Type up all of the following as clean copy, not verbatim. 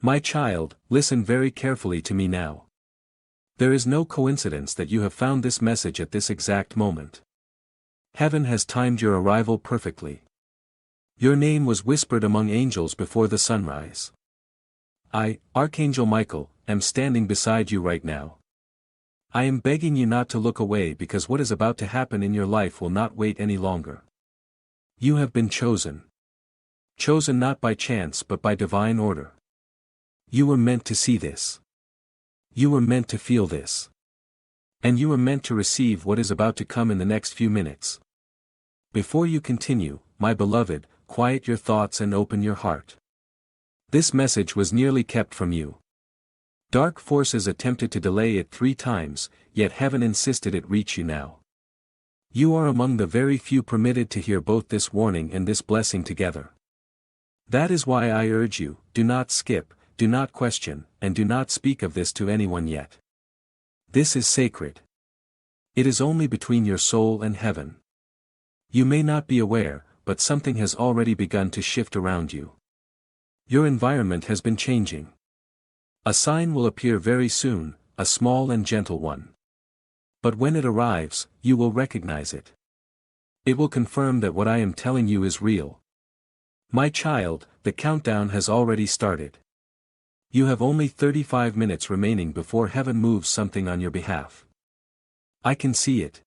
My child, listen very carefully to me now. There is no coincidence that you have found this message at this exact moment. Heaven has timed your arrival perfectly. Your name was whispered among angels before the sunrise. I, Archangel Michael, am standing beside you right now. I am begging you not to look away because what is about to happen in your life will not wait any longer. You have been chosen. Chosen not by chance but by divine order. You were meant to see this. You were meant to feel this. And you were meant to receive what is about to come in the next few minutes. Before you continue, my beloved, quiet your thoughts and open your heart. This message was nearly kept from you. Dark forces attempted to delay it 3 times, yet heaven insisted it reach you now. You are among the very few permitted to hear both this warning and this blessing together. That is why I urge you, do not skip, do not question, and do not speak of this to anyone yet. This is sacred. It is only between your soul and heaven. You may not be aware, but something has already begun to shift around you. Your environment has been changing. A sign will appear very soon, a small and gentle one. But when it arrives, you will recognize it. It will confirm that what I am telling you is real. My child, the countdown has already started. You have only 35 minutes remaining before heaven moves something on your behalf. I can see it.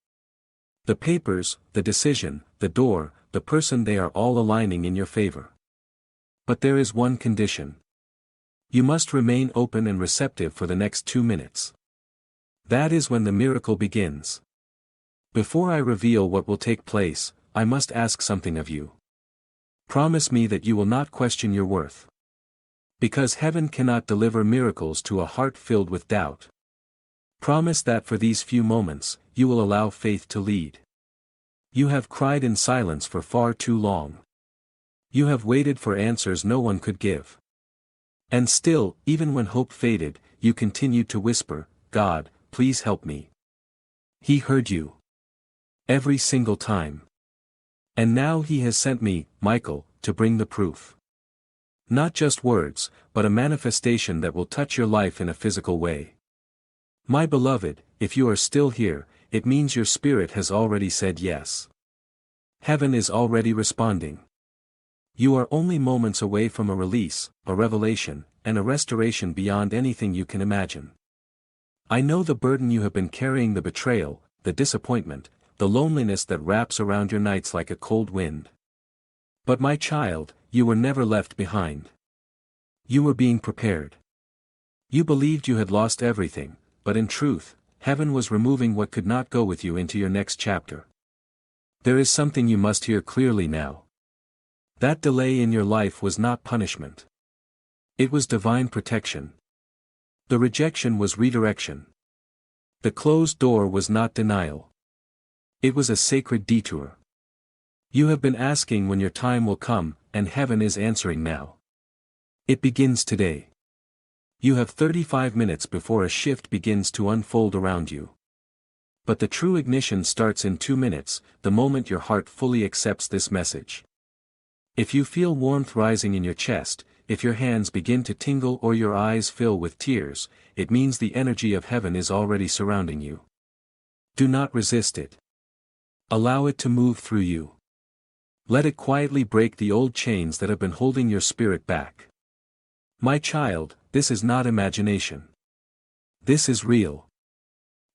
The papers, the decision, the door, the person, they are all aligning in your favor. But there is one condition. You must remain open and receptive for the next 2 minutes. That is when the miracle begins. Before I reveal what will take place, I must ask something of you. Promise me that you will not question your worth. Because heaven cannot deliver miracles to a heart filled with doubt. Promise that for these few moments, you will allow faith to lead. You have cried in silence for far too long. You have waited for answers no one could give. And still, even when hope faded, you continued to whisper, God, please help me. He heard you. Every single time. And now He has sent me, Michael, to bring the proof. Not just words, but a manifestation that will touch your life in a physical way. My beloved, if you are still here, it means your spirit has already said yes. Heaven is already responding. You are only moments away from a release, a revelation, and a restoration beyond anything you can imagine. I know the burden you have been carrying, the betrayal, the disappointment, the loneliness that wraps around your nights like a cold wind. But my child, you were never left behind. You were being prepared. You believed you had lost everything, but in truth, heaven was removing what could not go with you into your next chapter. There is something you must hear clearly now. That delay in your life was not punishment. It was divine protection. The rejection was redirection. The closed door was not denial. It was a sacred detour. You have been asking when your time will come, and heaven is answering now. It begins today. You have 35 minutes before a shift begins to unfold around you. But the true ignition starts in 2 minutes, the moment your heart fully accepts this message. If you feel warmth rising in your chest, if your hands begin to tingle or your eyes fill with tears, it means the energy of heaven is already surrounding you. Do not resist it. Allow it to move through you. Let it quietly break the old chains that have been holding your spirit back. My child, this is not imagination. This is real.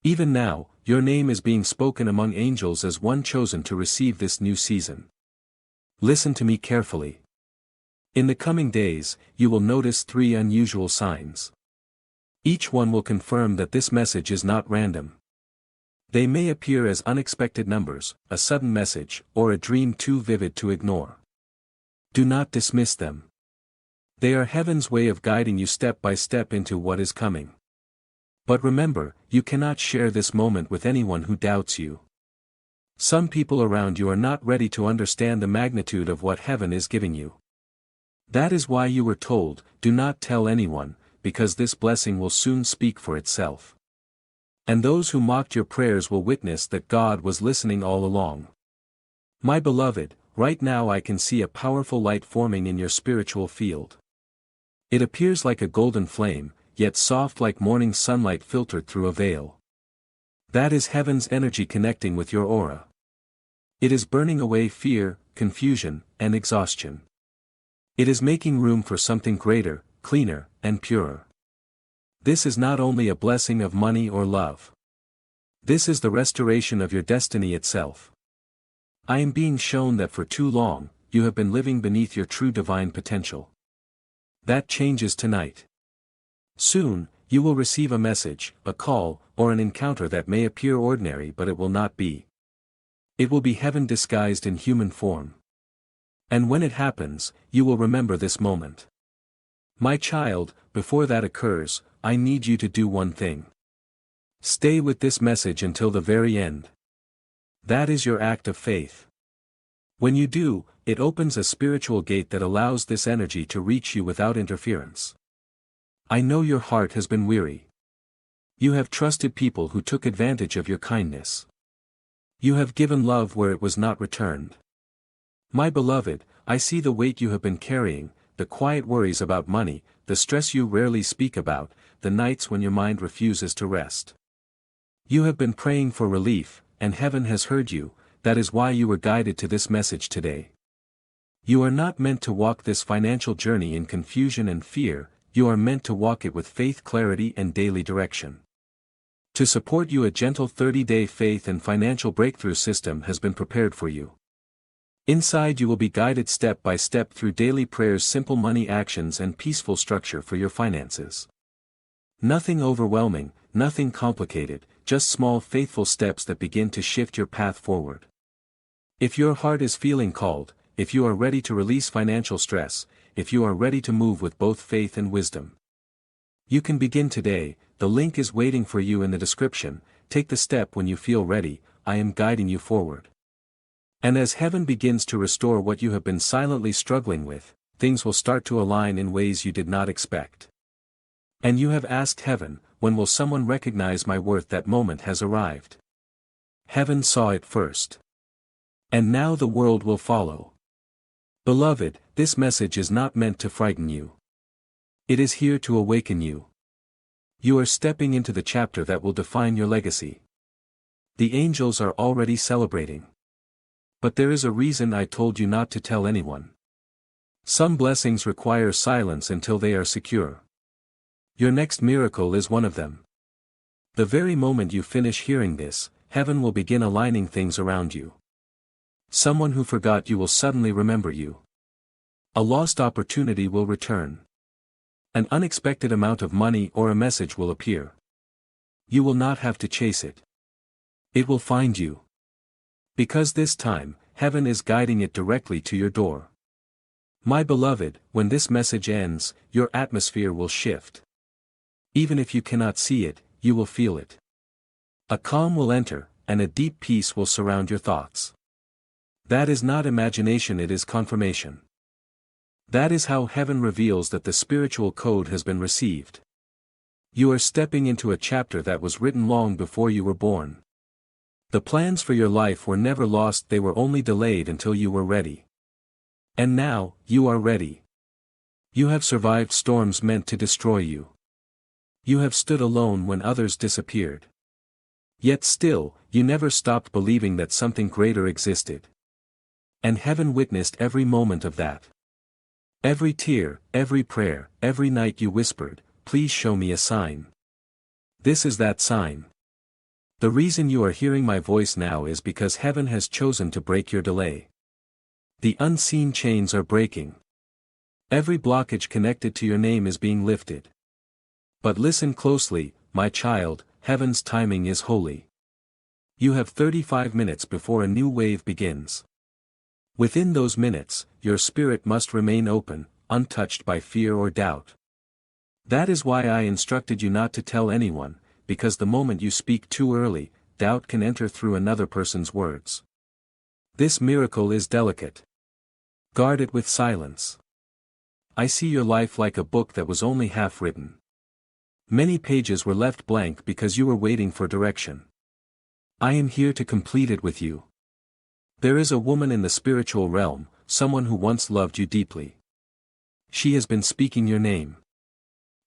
Even now, your name is being spoken among angels as one chosen to receive this new season. Listen to me carefully. In the coming days, you will notice 3 unusual signs. Each one will confirm that this message is not random. They may appear as unexpected numbers, a sudden message, or a dream too vivid to ignore. Do not dismiss them. They are heaven's way of guiding you step by step into what is coming. But remember, you cannot share this moment with anyone who doubts you. Some people around you are not ready to understand the magnitude of what heaven is giving you. That is why you were told, do not tell anyone, because this blessing will soon speak for itself. And those who mocked your prayers will witness that God was listening all along. My beloved, right now I can see a powerful light forming in your spiritual field. It appears like a golden flame, yet soft like morning sunlight filtered through a veil. That is heaven's energy connecting with your aura. It is burning away fear, confusion, and exhaustion. It is making room for something greater, cleaner, and purer. This is not only a blessing of money or love. This is the restoration of your destiny itself. I am being shown that for too long, you have been living beneath your true divine potential. That changes tonight. Soon, you will receive a message, a call, or an encounter that may appear ordinary but it will not be. It will be heaven disguised in human form. And when it happens, you will remember this moment. My child, before that occurs, I need you to do one thing. Stay with this message until the very end. That is your act of faith. When you do, it opens a spiritual gate that allows this energy to reach you without interference. I know your heart has been weary. You have trusted people who took advantage of your kindness. You have given love where it was not returned. My beloved, I see the weight you have been carrying, the quiet worries about money, the stress you rarely speak about, the nights when your mind refuses to rest. You have been praying for relief, and heaven has heard you. That is why you were guided to this message today. You are not meant to walk this financial journey in confusion and fear, you are meant to walk it with faith, clarity, and daily direction. To support you, a gentle 30-day faith and financial breakthrough system has been prepared for you. Inside you will be guided step by step through daily prayers, simple money actions, and peaceful structure for your finances. Nothing overwhelming, nothing complicated, just small faithful steps that begin to shift your path forward. If your heart is feeling called, if you are ready to release financial stress, if you are ready to move with both faith and wisdom, you can begin today. The link is waiting for you in the description. Take the step when you feel ready. I am guiding you forward. And as heaven begins to restore what you have been silently struggling with, things will start to align in ways you did not expect. And you have asked heaven, when will someone recognize my worth? That moment has arrived. Heaven saw it first. And now the world will follow. Beloved, this message is not meant to frighten you. It is here to awaken you. You are stepping into the chapter that will define your legacy. The angels are already celebrating. But there is a reason I told you not to tell anyone. Some blessings require silence until they are secure. Your next miracle is one of them. The very moment you finish hearing this, heaven will begin aligning things around you. Someone who forgot you will suddenly remember you. A lost opportunity will return. An unexpected amount of money or a message will appear. You will not have to chase it. It will find you. Because this time, heaven is guiding it directly to your door. My beloved, when this message ends, your atmosphere will shift. Even if you cannot see it, you will feel it. A calm will enter, and a deep peace will surround your thoughts. That is not imagination, it is confirmation. That is how heaven reveals that the spiritual code has been received. You are stepping into a chapter that was written long before you were born. The plans for your life were never lost, they were only delayed until you were ready. And now, you are ready. You have survived storms meant to destroy you. You have stood alone when others disappeared. Yet still, you never stopped believing that something greater existed. And heaven witnessed every moment of that. Every tear, every prayer, every night you whispered, "Please show me a sign." This is that sign. The reason you are hearing my voice now is because heaven has chosen to break your delay. The unseen chains are breaking. Every blockage connected to your name is being lifted. But listen closely, my child, heaven's timing is holy. You have 35 minutes before a new wave begins. Within those minutes, your spirit must remain open, untouched by fear or doubt. That is why I instructed you not to tell anyone, because the moment you speak too early, doubt can enter through another person's words. This miracle is delicate. Guard it with silence. I see your life like a book that was only half written. Many pages were left blank because you were waiting for direction. I am here to complete it with you. There is a woman in the spiritual realm, someone who once loved you deeply. She has been speaking your name.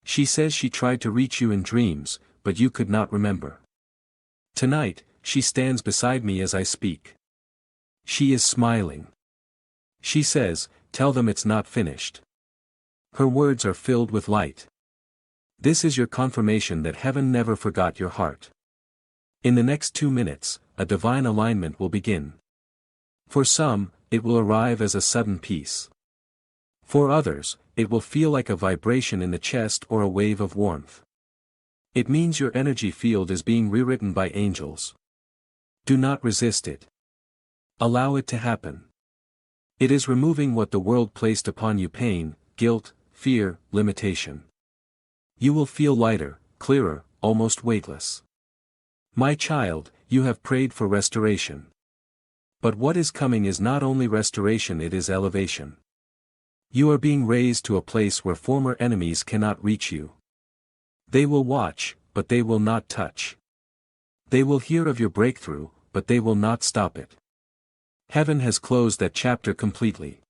She says she tried to reach you in dreams, but you could not remember. Tonight, she stands beside me as I speak. She is smiling. She says, "Tell them it's not finished." Her words are filled with light. This is your confirmation that heaven never forgot your heart. In the next 2 minutes, a divine alignment will begin. For some, it will arrive as a sudden peace. For others, it will feel like a vibration in the chest or a wave of warmth. It means your energy field is being rewritten by angels. Do not resist it. Allow it to happen. It is removing what the world placed upon you: pain, guilt, fear, limitation. You will feel lighter, clearer, almost weightless. My child, you have prayed for restoration. But what is coming is not only restoration, it is elevation. You are being raised to a place where former enemies cannot reach you. They will watch, but they will not touch. They will hear of your breakthrough, but they will not stop it. Heaven has closed that chapter completely.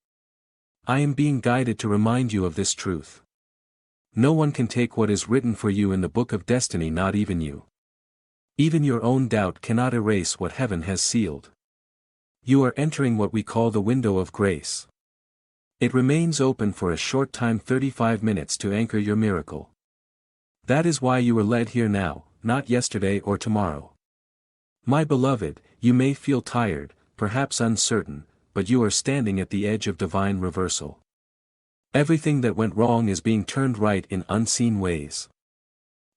I am being guided to remind you of this truth. No one can take what is written for you in the book of destiny, not even you. Even your own doubt cannot erase what heaven has sealed. You are entering what we call the window of grace. It remains open for a short time, 35 minutes, to anchor your miracle. That is why you were led here now, not yesterday or tomorrow. My beloved, you may feel tired, perhaps uncertain, but you are standing at the edge of divine reversal. Everything that went wrong is being turned right in unseen ways.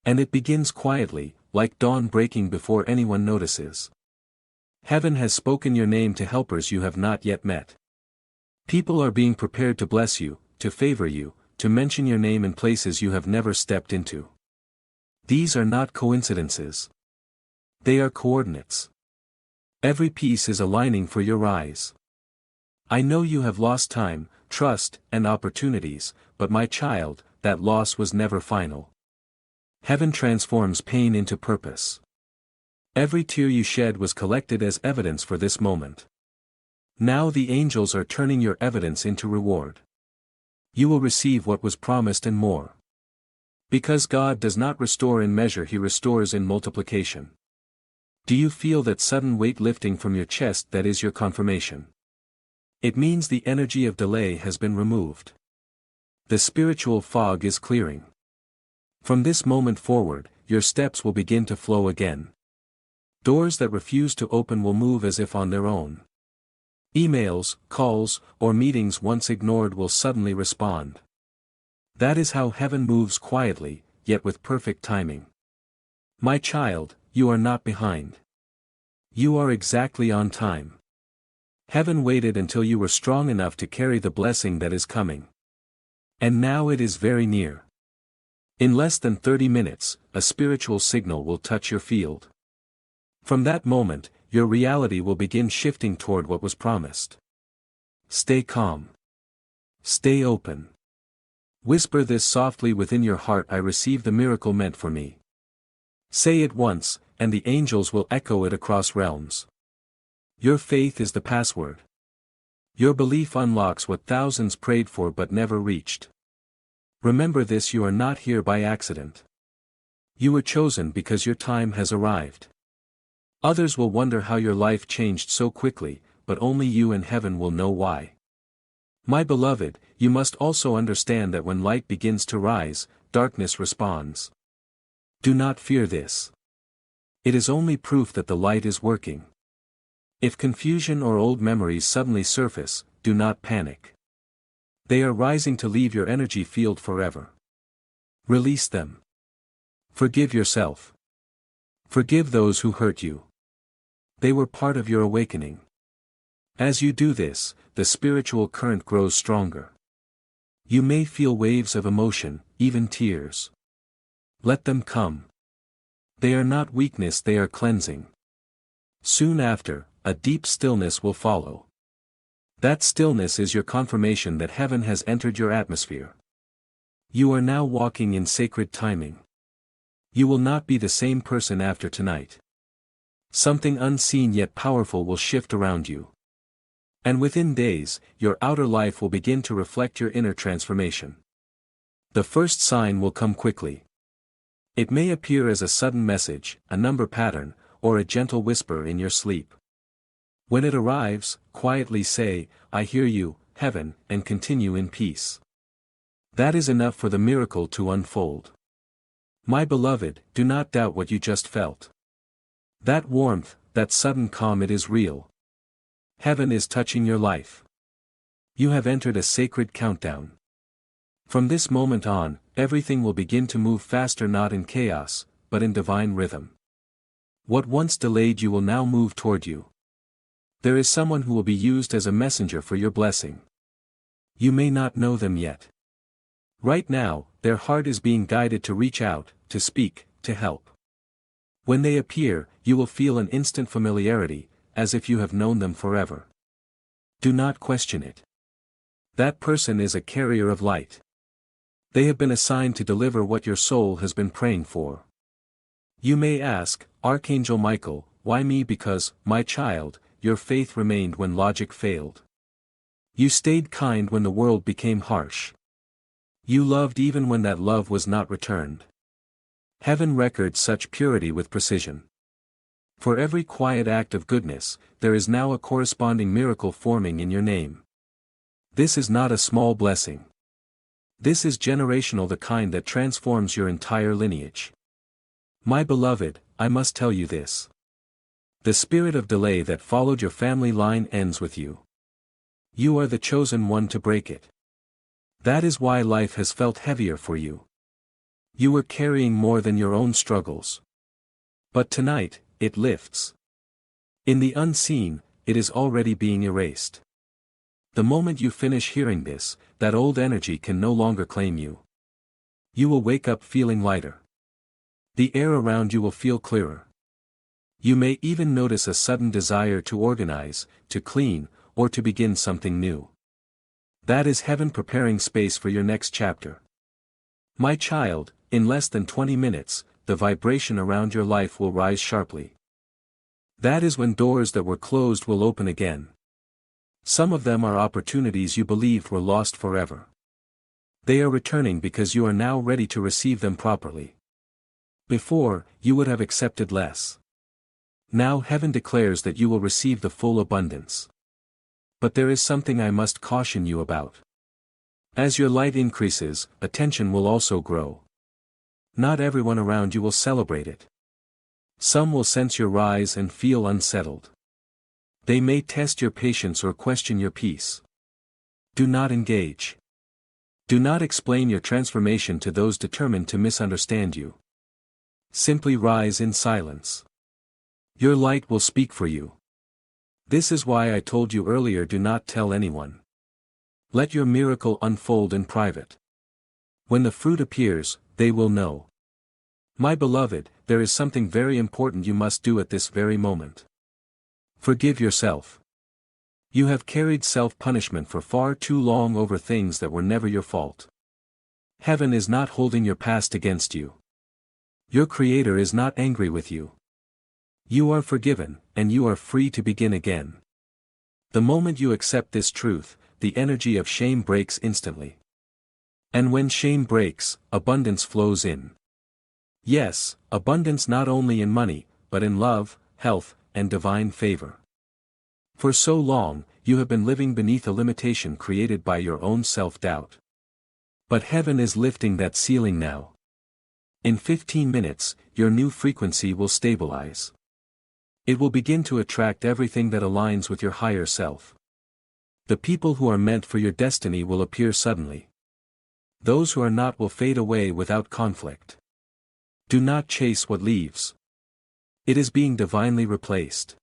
And it begins quietly, like dawn breaking before anyone notices. Heaven has spoken your name to helpers you have not yet met. People are being prepared to bless you, to favor you, to mention your name in places you have never stepped into. These are not coincidences. They are coordinates. Every piece is aligning for your rise. I know you have lost time, trust, and opportunities, but my child, that loss was never final. Heaven transforms pain into purpose. Every tear you shed was collected as evidence for this moment. Now the angels are turning your evidence into reward. You will receive what was promised and more. Because God does not restore in measure, He restores in multiplication. Do you feel that sudden weight lifting from your chest? That is your confirmation. It means the energy of delay has been removed. The spiritual fog is clearing. From this moment forward, your steps will begin to flow again. Doors that refuse to open will move as if on their own. Emails, calls, or meetings once ignored will suddenly respond. That is how heaven moves quietly, yet with perfect timing. My child, you are not behind. You are exactly on time. Heaven waited until you were strong enough to carry the blessing that is coming. And now it is very near. In less than 30 minutes, a spiritual signal will touch your field. From that moment, your reality will begin shifting toward what was promised. Stay calm. Stay open. Whisper this softly within your heart: I receive the miracle meant for me. Say it once, and the angels will echo it across realms. Your faith is the password. Your belief unlocks what thousands prayed for but never reached. Remember this: you are not here by accident. You were chosen because your time has arrived. Others will wonder how your life changed so quickly, but only you and heaven will know why. My beloved, you must also understand that when light begins to rise, darkness responds. Do not fear this. It is only proof that the light is working. If confusion or old memories suddenly surface, do not panic. They are rising to leave your energy field forever. Release them. Forgive yourself. Forgive those who hurt you. They were part of your awakening. As you do this, the spiritual current grows stronger. You may feel waves of emotion, even tears. Let them come. They are not weakness, they are cleansing. Soon after, a deep stillness will follow. That stillness is your confirmation that heaven has entered your atmosphere. You are now walking in sacred timing. You will not be the same person after tonight. Something unseen yet powerful will shift around you. And within days, your outer life will begin to reflect your inner transformation. The first sign will come quickly. It may appear as a sudden message, a number pattern, or a gentle whisper in your sleep. When it arrives, quietly say, "I hear you, Heaven," and continue in peace. That is enough for the miracle to unfold. My beloved, do not doubt what you just felt. That warmth, that sudden calm, it is real. Heaven is touching your life. You have entered a sacred countdown. From this moment on, everything will begin to move faster, not in chaos, but in divine rhythm. What once delayed you will now move toward you. There is someone who will be used as a messenger for your blessing. You may not know them yet. Right now, their heart is being guided to reach out, to speak, to help. When they appear, you will feel an instant familiarity, as if you have known them forever. Do not question it. That person is a carrier of light. They have been assigned to deliver what your soul has been praying for. You may ask, Archangel Michael, why me? Because, my child, your faith remained when logic failed. You stayed kind when the world became harsh. You loved even when that love was not returned. Heaven records such purity with precision. For every quiet act of goodness, there is now a corresponding miracle forming in your name. This is not a small blessing. This is generational, the kind that transforms your entire lineage. My beloved, I must tell you this. The spirit of delay that followed your family line ends with you. You are the chosen one to break it. That is why life has felt heavier for you. You were carrying more than your own struggles. But tonight, it lifts. In the unseen, it is already being erased. The moment you finish hearing this, that old energy can no longer claim you. You will wake up feeling lighter. The air around you will feel clearer. You may even notice a sudden desire to organize, to clean, or to begin something new. That is heaven preparing space for your next chapter. My child, in less than 20 minutes, the vibration around your life will rise sharply. That is when doors that were closed will open again. Some of them are opportunities you believed were lost forever. They are returning because you are now ready to receive them properly. Before, you would have accepted less. Now heaven declares that you will receive the full abundance. But there is something I must caution you about. As your light increases, attention will also grow. Not everyone around you will celebrate it. Some will sense your rise and feel unsettled. They may test your patience or question your peace. Do not engage. Do not explain your transformation to those determined to misunderstand you. Simply rise in silence. Your light will speak for you. This is why I told you earlier, do not tell anyone. Let your miracle unfold in private. When the fruit appears, they will know. My beloved, there is something very important you must do at this very moment. Forgive yourself. You have carried self-punishment for far too long over things that were never your fault. Heaven is not holding your past against you. Your Creator is not angry with you. You are forgiven, and you are free to begin again. The moment you accept this truth, the energy of shame breaks instantly. And when shame breaks, abundance flows in. Yes, abundance not only in money, but in love, health, and divine favor. For so long, you have been living beneath a limitation created by your own self-doubt. But heaven is lifting that ceiling now. In 15 minutes, your new frequency will stabilize. It will begin to attract everything that aligns with your higher self. The people who are meant for your destiny will appear suddenly. Those who are not will fade away without conflict. Do not chase what leaves. It is being divinely replaced.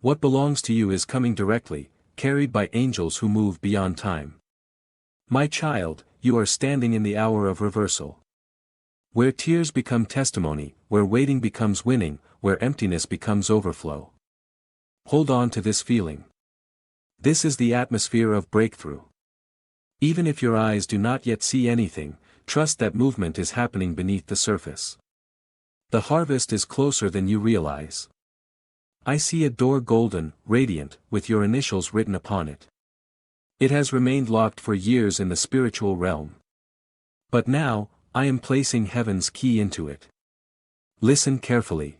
What belongs to you is coming directly, carried by angels who move beyond time. My child, you are standing in the hour of reversal. Where tears become testimony, where waiting becomes winning, where emptiness becomes overflow. Hold on to this feeling. This is the atmosphere of breakthrough. Even if your eyes do not yet see anything, trust that movement is happening beneath the surface. The harvest is closer than you realize. I see a door, golden, radiant, with your initials written upon it. It has remained locked for years in the spiritual realm. But now, I am placing heaven's key into it. Listen carefully.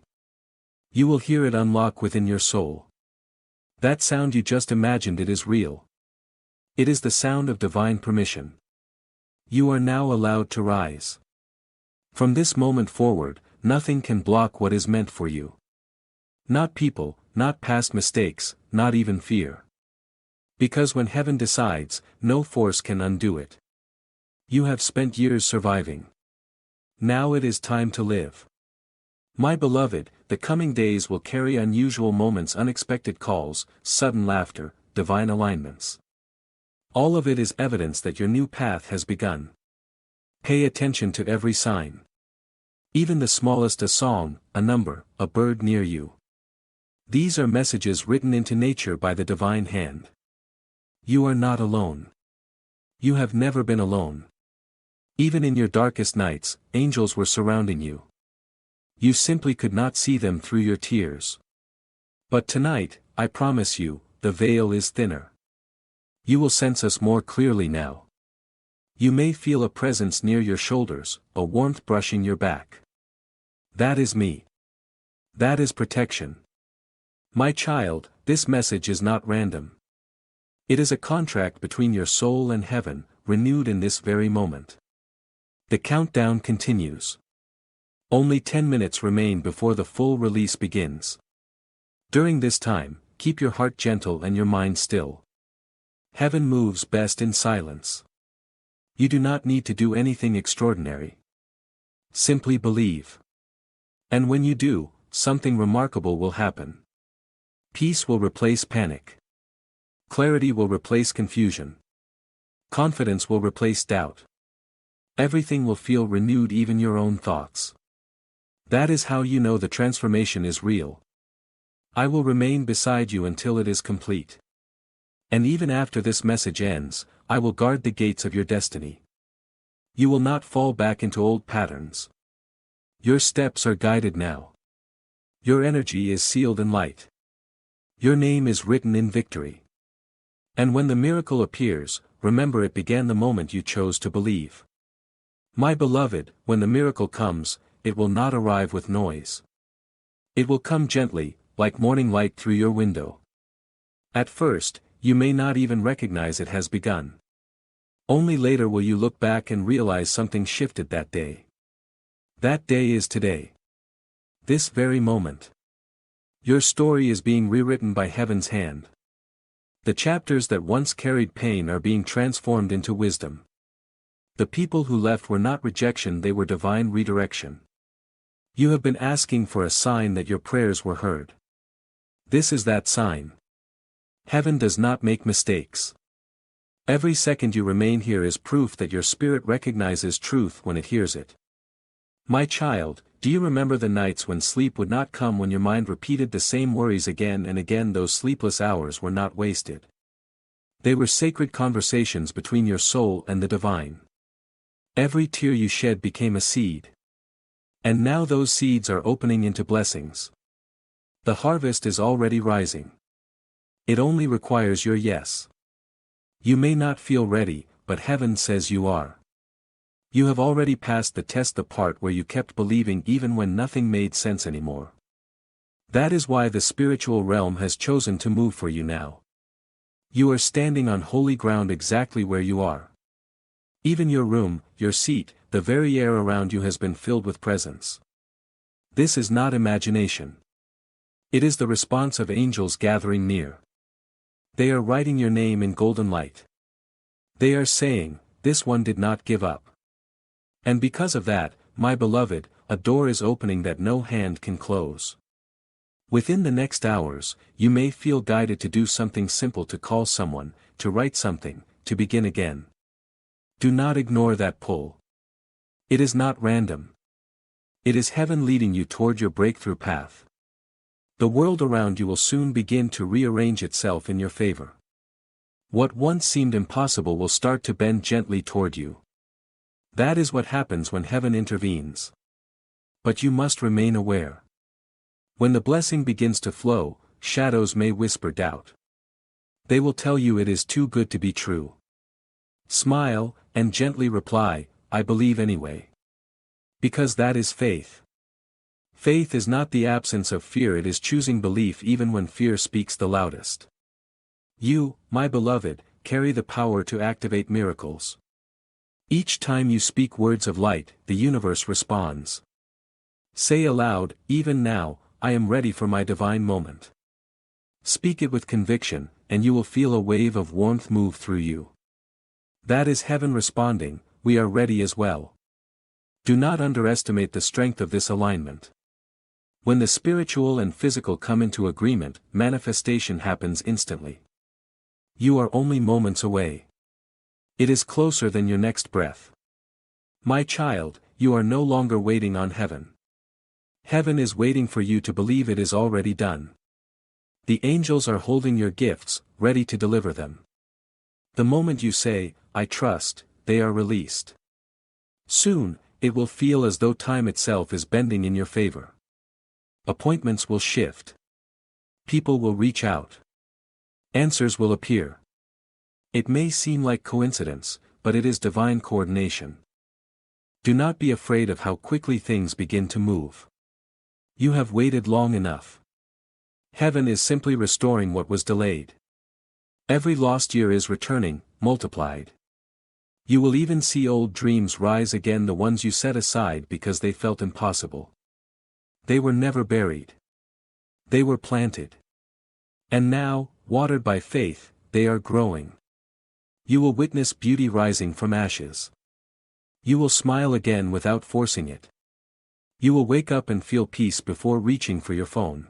You will hear it unlock within your soul. That sound you just imagined, it is real. It is the sound of divine permission. You are now allowed to rise. From this moment forward, nothing can block what is meant for you. Not people, not past mistakes, not even fear. Because when heaven decides, no force can undo it. You have spent years surviving. Now it is time to live. My beloved, the coming days will carry unusual moments, unexpected calls, sudden laughter, divine alignments. All of it is evidence that your new path has begun. Pay attention to every sign. Even the smallest, a song, a number, a bird near you. These are messages written into nature by the divine hand. You are not alone. You have never been alone. Even in your darkest nights, angels were surrounding you. You simply could not see them through your tears. But tonight, I promise you, the veil is thinner. You will sense us more clearly now. You may feel a presence near your shoulders, a warmth brushing your back. That is me. That is protection. My child, this message is not random. It is a contract between your soul and heaven, renewed in this very moment. The countdown continues. Only 10 minutes remain before the full release begins. During this time, keep your heart gentle and your mind still. Heaven moves best in silence. You do not need to do anything extraordinary. Simply believe. And when you do, something remarkable will happen. Peace will replace panic. Clarity will replace confusion. Confidence will replace doubt. Everything will feel renewed, even your own thoughts. That is how you know the transformation is real. I will remain beside you until it is complete. And even after this message ends, I will guard the gates of your destiny. You will not fall back into old patterns. Your steps are guided now. Your energy is sealed in light. Your name is written in victory. And when the miracle appears, remember it began the moment you chose to believe. My beloved, when the miracle comes, it will not arrive with noise. It will come gently, like morning light through your window. At first, you may not even recognize it has begun. Only later will you look back and realize something shifted that day. That day is today. This very moment. Your story is being rewritten by heaven's hand. The chapters that once carried pain are being transformed into wisdom. The people who left were not rejection, they were divine redirection. You have been asking for a sign that your prayers were heard. This is that sign. Heaven does not make mistakes. Every second you remain here is proof that your spirit recognizes truth when it hears it. My child, do you remember the nights when sleep would not come, when your mind repeated the same worries again and again? Those sleepless hours were not wasted. They were sacred conversations between your soul and the divine. Every tear you shed became a seed. And now those seeds are opening into blessings. The harvest is already rising. It only requires your yes. You may not feel ready, but heaven says you are. You have already passed the test, the part where you kept believing even when nothing made sense anymore. That is why the spiritual realm has chosen to move for you now. You are standing on holy ground exactly where you are. Even your room, your seat, the very air around you has been filled with presence. This is not imagination. It is the response of angels gathering near. They are writing your name in golden light. They are saying, "This one did not give up." And because of that, my beloved, a door is opening that no hand can close. Within the next hours, you may feel guided to do something simple, to call someone, to write something, to begin again. Do not ignore that pull. It is not random. It is heaven leading you toward your breakthrough path. The world around you will soon begin to rearrange itself in your favor. What once seemed impossible will start to bend gently toward you. That is what happens when heaven intervenes. But you must remain aware. When the blessing begins to flow, shadows may whisper doubt. They will tell you it is too good to be true. Smile, and gently reply, I believe anyway. Because that is faith. Faith is not the absence of fear, it is choosing belief even when fear speaks the loudest. You, my beloved, carry the power to activate miracles. Each time you speak words of light, the universe responds. Say aloud, even now, I am ready for my divine moment. Speak it with conviction, and you will feel a wave of warmth move through you. That is heaven responding, we are ready as well. Do not underestimate the strength of this alignment. When the spiritual and physical come into agreement, manifestation happens instantly. You are only moments away. It is closer than your next breath. My child, you are no longer waiting on heaven. Heaven is waiting for you to believe it is already done. The angels are holding your gifts, ready to deliver them. The moment you say, I trust, they are released. Soon, it will feel as though time itself is bending in your favor. Appointments will shift. People will reach out. Answers will appear. It may seem like coincidence, but it is divine coordination. Do not be afraid of how quickly things begin to move. You have waited long enough. Heaven is simply restoring what was delayed. Every lost year is returning, multiplied. You will even see old dreams rise again, the ones you set aside because they felt impossible. They were never buried. They were planted. And now, watered by faith, they are growing. You will witness beauty rising from ashes. You will smile again without forcing it. You will wake up and feel peace before reaching for your phone.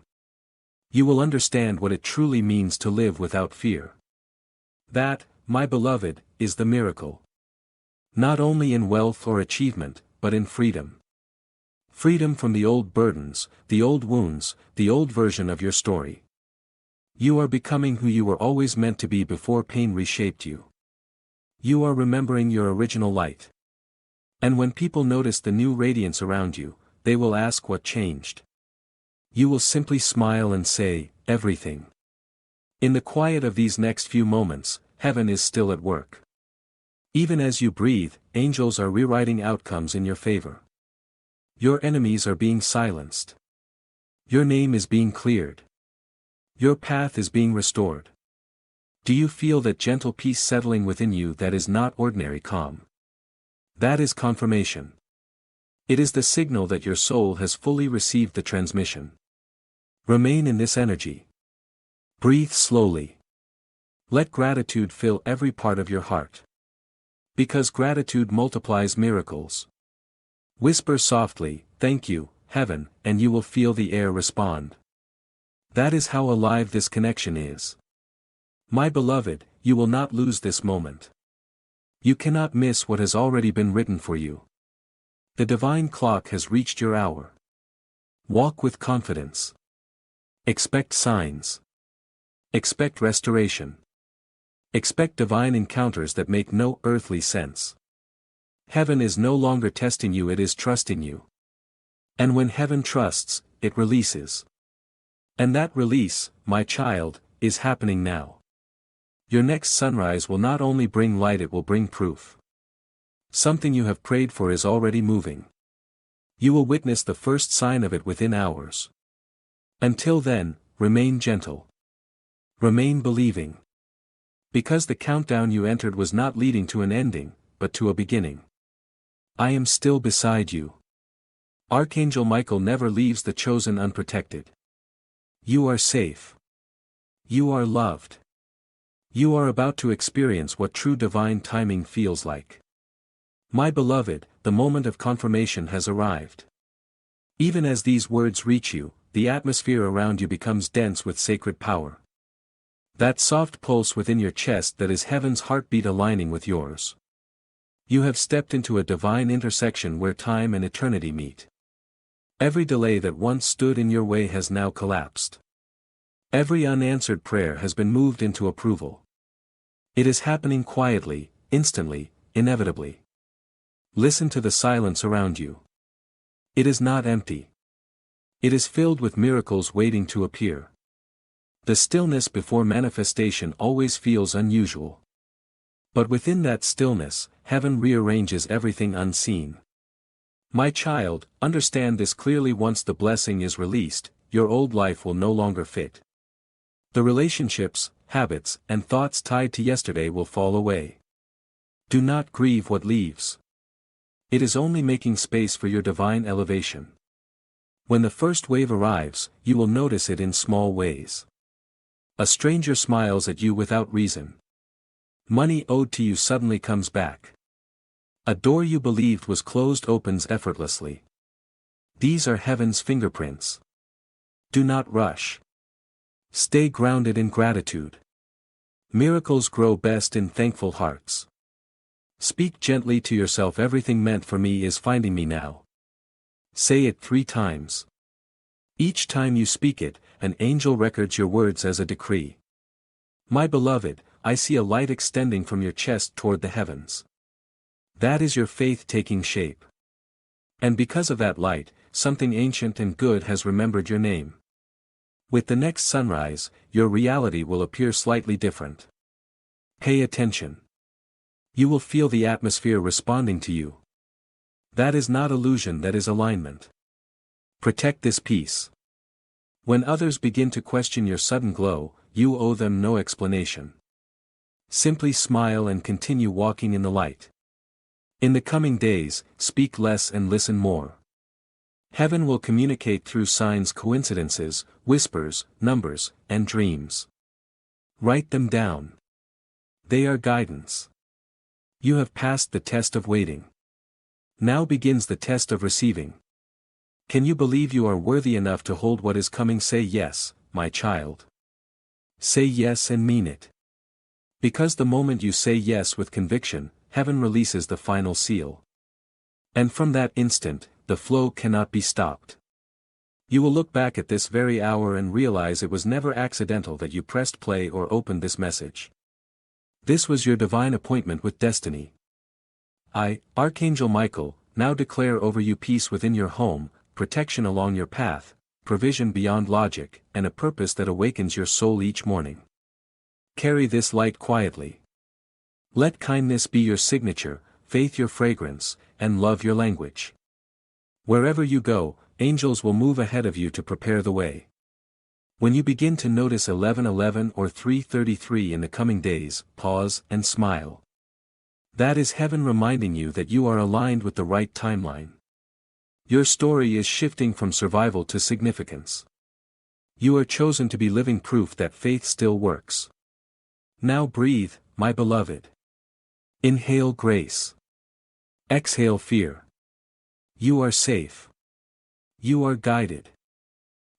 You will understand what it truly means to live without fear. That, my beloved, is the miracle. Not only in wealth or achievement, but in freedom. Freedom from the old burdens, the old wounds, the old version of your story. You are becoming who you were always meant to be before pain reshaped you. You are remembering your original light. And when people notice the new radiance around you, they will ask what changed. You will simply smile and say, everything. In the quiet of these next few moments, heaven is still at work. Even as you breathe, angels are rewriting outcomes in your favor. Your enemies are being silenced. Your name is being cleared. Your path is being restored. Do you feel that gentle peace settling within you that is not ordinary calm? That is confirmation. It is the signal that your soul has fully received the transmission. Remain in this energy. Breathe slowly. Let gratitude fill every part of your heart. Because gratitude multiplies miracles. Whisper softly, thank you, heaven, and you will feel the air respond. That is how alive this connection is. My beloved, you will not lose this moment. You cannot miss what has already been written for you. The divine clock has reached your hour. Walk with confidence. Expect signs. Expect restoration. Expect divine encounters that make no earthly sense. Heaven is no longer testing you, it is trusting you. And when heaven trusts, it releases. And that release, my child, is happening now. Your next sunrise will not only bring light, it will bring proof. Something you have prayed for is already moving. You will witness the first sign of it within hours. Until then, remain gentle. Remain believing. Because the countdown you entered was not leading to an ending, but to a beginning. I am still beside you. Archangel Michael never leaves the chosen unprotected. You are safe. You are loved. You are about to experience what true divine timing feels like. My beloved, the moment of confirmation has arrived. Even as these words reach you, the atmosphere around you becomes dense with sacred power. That soft pulse within your chest, that is heaven's heartbeat aligning with yours. You have stepped into a divine intersection where time and eternity meet. Every delay that once stood in your way has now collapsed. Every unanswered prayer has been moved into approval. It is happening quietly, instantly, inevitably. Listen to the silence around you. It is not empty. It is filled with miracles waiting to appear. The stillness before manifestation always feels unusual. But within that stillness, heaven rearranges everything unseen. My child, understand this clearly: once the blessing is released, your old life will no longer fit. The relationships, habits, and thoughts tied to yesterday will fall away. Do not grieve what leaves. It is only making space for your divine elevation. When the first wave arrives, you will notice it in small ways. A stranger smiles at you without reason. Money owed to you suddenly comes back. A door you believed was closed opens effortlessly. These are heaven's fingerprints. Do not rush. Stay grounded in gratitude. Miracles grow best in thankful hearts. Speak gently to yourself: everything meant for me is finding me now. Say it 3 times. Each time you speak it, an angel records your words as a decree. My beloved, I see a light extending from your chest toward the heavens. That is your faith taking shape. And because of that light, something ancient and good has remembered your name. With the next sunrise, your reality will appear slightly different. Pay attention. You will feel the atmosphere responding to you. That is not illusion, that is alignment. Protect this peace. When others begin to question your sudden glow, you owe them no explanation. Simply smile and continue walking in the light. In the coming days, speak less and listen more. Heaven will communicate through signs, coincidences, whispers, numbers, and dreams. Write them down. They are guidance. You have passed the test of waiting. Now begins the test of receiving. Can you believe you are worthy enough to hold what is coming? Say yes, my child. Say yes and mean it. Because the moment you say yes with conviction, heaven releases the final seal. And from that instant, the flow cannot be stopped. You will look back at this very hour and realize it was never accidental that you pressed play or opened this message. This was your divine appointment with destiny. I, Archangel Michael, now declare over you peace within your home, protection along your path, provision beyond logic, and a purpose that awakens your soul each morning. Carry this light quietly. Let kindness be your signature, faith your fragrance, and love your language. Wherever you go, angels will move ahead of you to prepare the way. When you begin to notice 11:11 or 3:33 in the coming days, pause and smile. That is heaven reminding you that you are aligned with the right timeline. Your story is shifting from survival to significance. You are chosen to be living proof that faith still works. Now breathe, my beloved. Inhale grace. Exhale fear. You are safe. You are guided.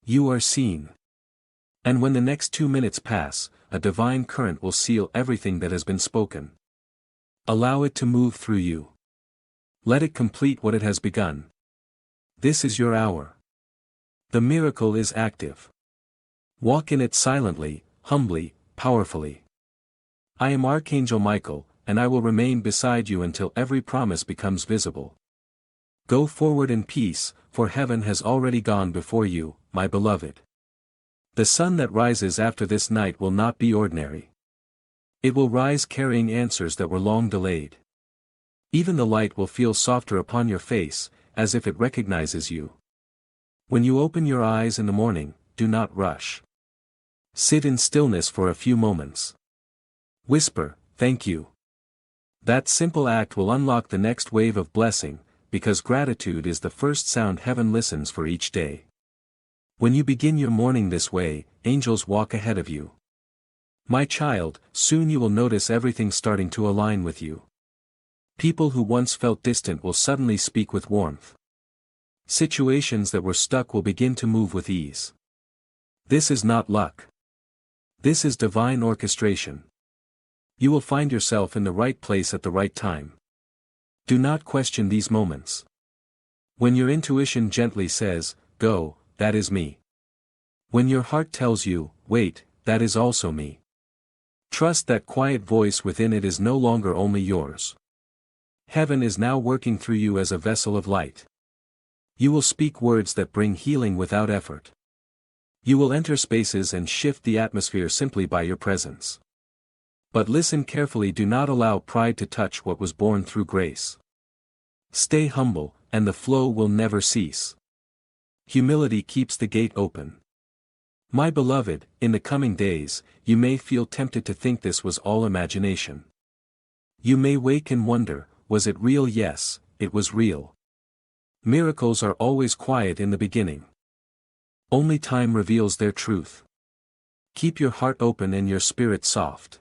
You are seen. And when the next 2 minutes pass, a divine current will seal everything that has been spoken. Allow it to move through you. Let it complete what it has begun. This is your hour. The miracle is active. Walk in it silently, humbly, powerfully. I am Archangel Michael, and I will remain beside you until every promise becomes visible. Go forward in peace, for heaven has already gone before you, my beloved. The sun that rises after this night will not be ordinary. It will rise carrying answers that were long delayed. Even the light will feel softer upon your face, as if it recognizes you. When you open your eyes in the morning, do not rush. Sit in stillness for a few moments. Whisper, "Thank you." That simple act will unlock the next wave of blessing, because gratitude is the first sound heaven listens for each day. When you begin your morning this way, angels walk ahead of you. My child, soon you will notice everything starting to align with you. People who once felt distant will suddenly speak with warmth. Situations that were stuck will begin to move with ease. This is not luck. This is divine orchestration. You will find yourself in the right place at the right time. Do not question these moments. When your intuition gently says, "Go," that is me. When your heart tells you, "Wait," that is also me. Trust that quiet voice within it is no longer only yours. Heaven is now working through you as a vessel of light. You will speak words that bring healing without effort. You will enter spaces and shift the atmosphere simply by your presence. But listen carefully, do not allow pride to touch what was born through grace. Stay humble, and the flow will never cease. Humility keeps the gate open. My beloved, in the coming days, you may feel tempted to think this was all imagination. You may wake and wonder, was it real? Yes, it was real. Miracles are always quiet in the beginning. Only time reveals their truth. Keep your heart open and your spirit soft.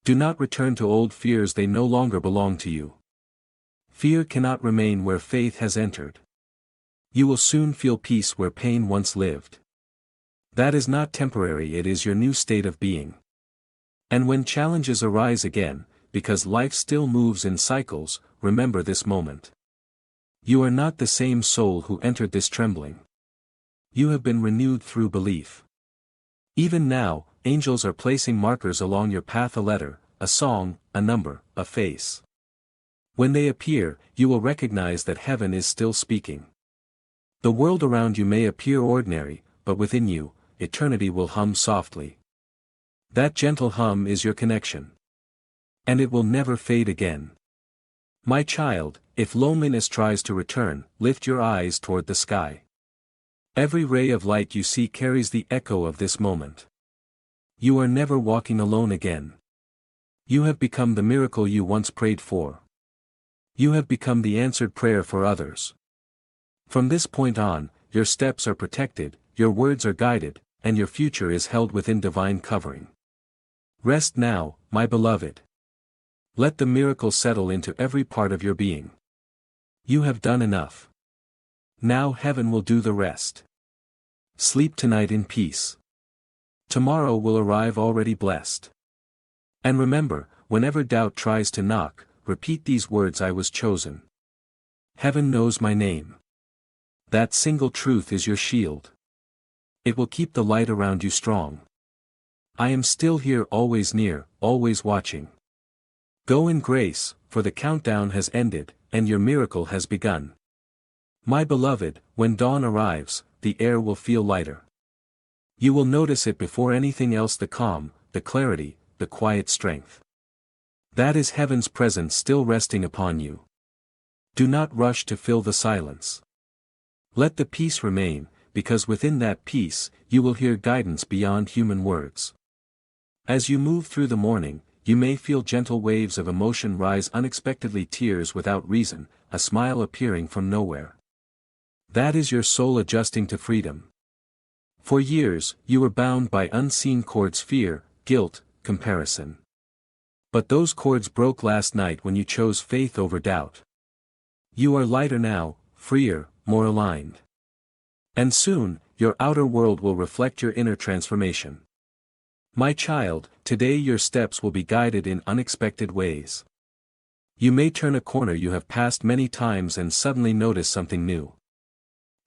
Do not return to old fears, they no longer belong to you. Fear cannot remain where faith has entered. You will soon feel peace where pain once lived. That is not temporary, it is your new state of being. And when challenges arise again, because life still moves in cycles, remember this moment. You are not the same soul who entered this trembling. You have been renewed through belief. Even now, angels are placing markers along your path, a letter, a song, a number, a face. When they appear, you will recognize that heaven is still speaking. The world around you may appear ordinary, but within you, eternity will hum softly. That gentle hum is your connection. And it will never fade again. My child, if loneliness tries to return, lift your eyes toward the sky. Every ray of light you see carries the echo of this moment. You are never walking alone again. You have become the miracle you once prayed for. You have become the answered prayer for others. From this point on, your steps are protected, your words are guided, and your future is held within divine covering. Rest now, my beloved. Let the miracle settle into every part of your being. You have done enough. Now heaven will do the rest. Sleep tonight in peace. Tomorrow will arrive already blessed. And remember, whenever doubt tries to knock, repeat these words: I was chosen. Heaven knows my name. That single truth is your shield. It will keep the light around you strong. I am still here, always near, always watching. Go in grace, for the countdown has ended, and your miracle has begun. My beloved, when dawn arrives, the air will feel lighter. You will notice it before anything else: the calm, the clarity, the quiet strength. That is heaven's presence still resting upon you. Do not rush to fill the silence. Let the peace remain, because within that peace, you will hear guidance beyond human words. As you move through the morning, you may feel gentle waves of emotion rise unexpectedly, tears without reason, a smile appearing from nowhere. That is your soul adjusting to freedom. For years, you were bound by unseen cords: fear, guilt, comparison. But those cords broke last night when you chose faith over doubt. You are lighter now, freer, more aligned. And soon, your outer world will reflect your inner transformation. My child, today your steps will be guided in unexpected ways. You may turn a corner you have passed many times and suddenly notice something new.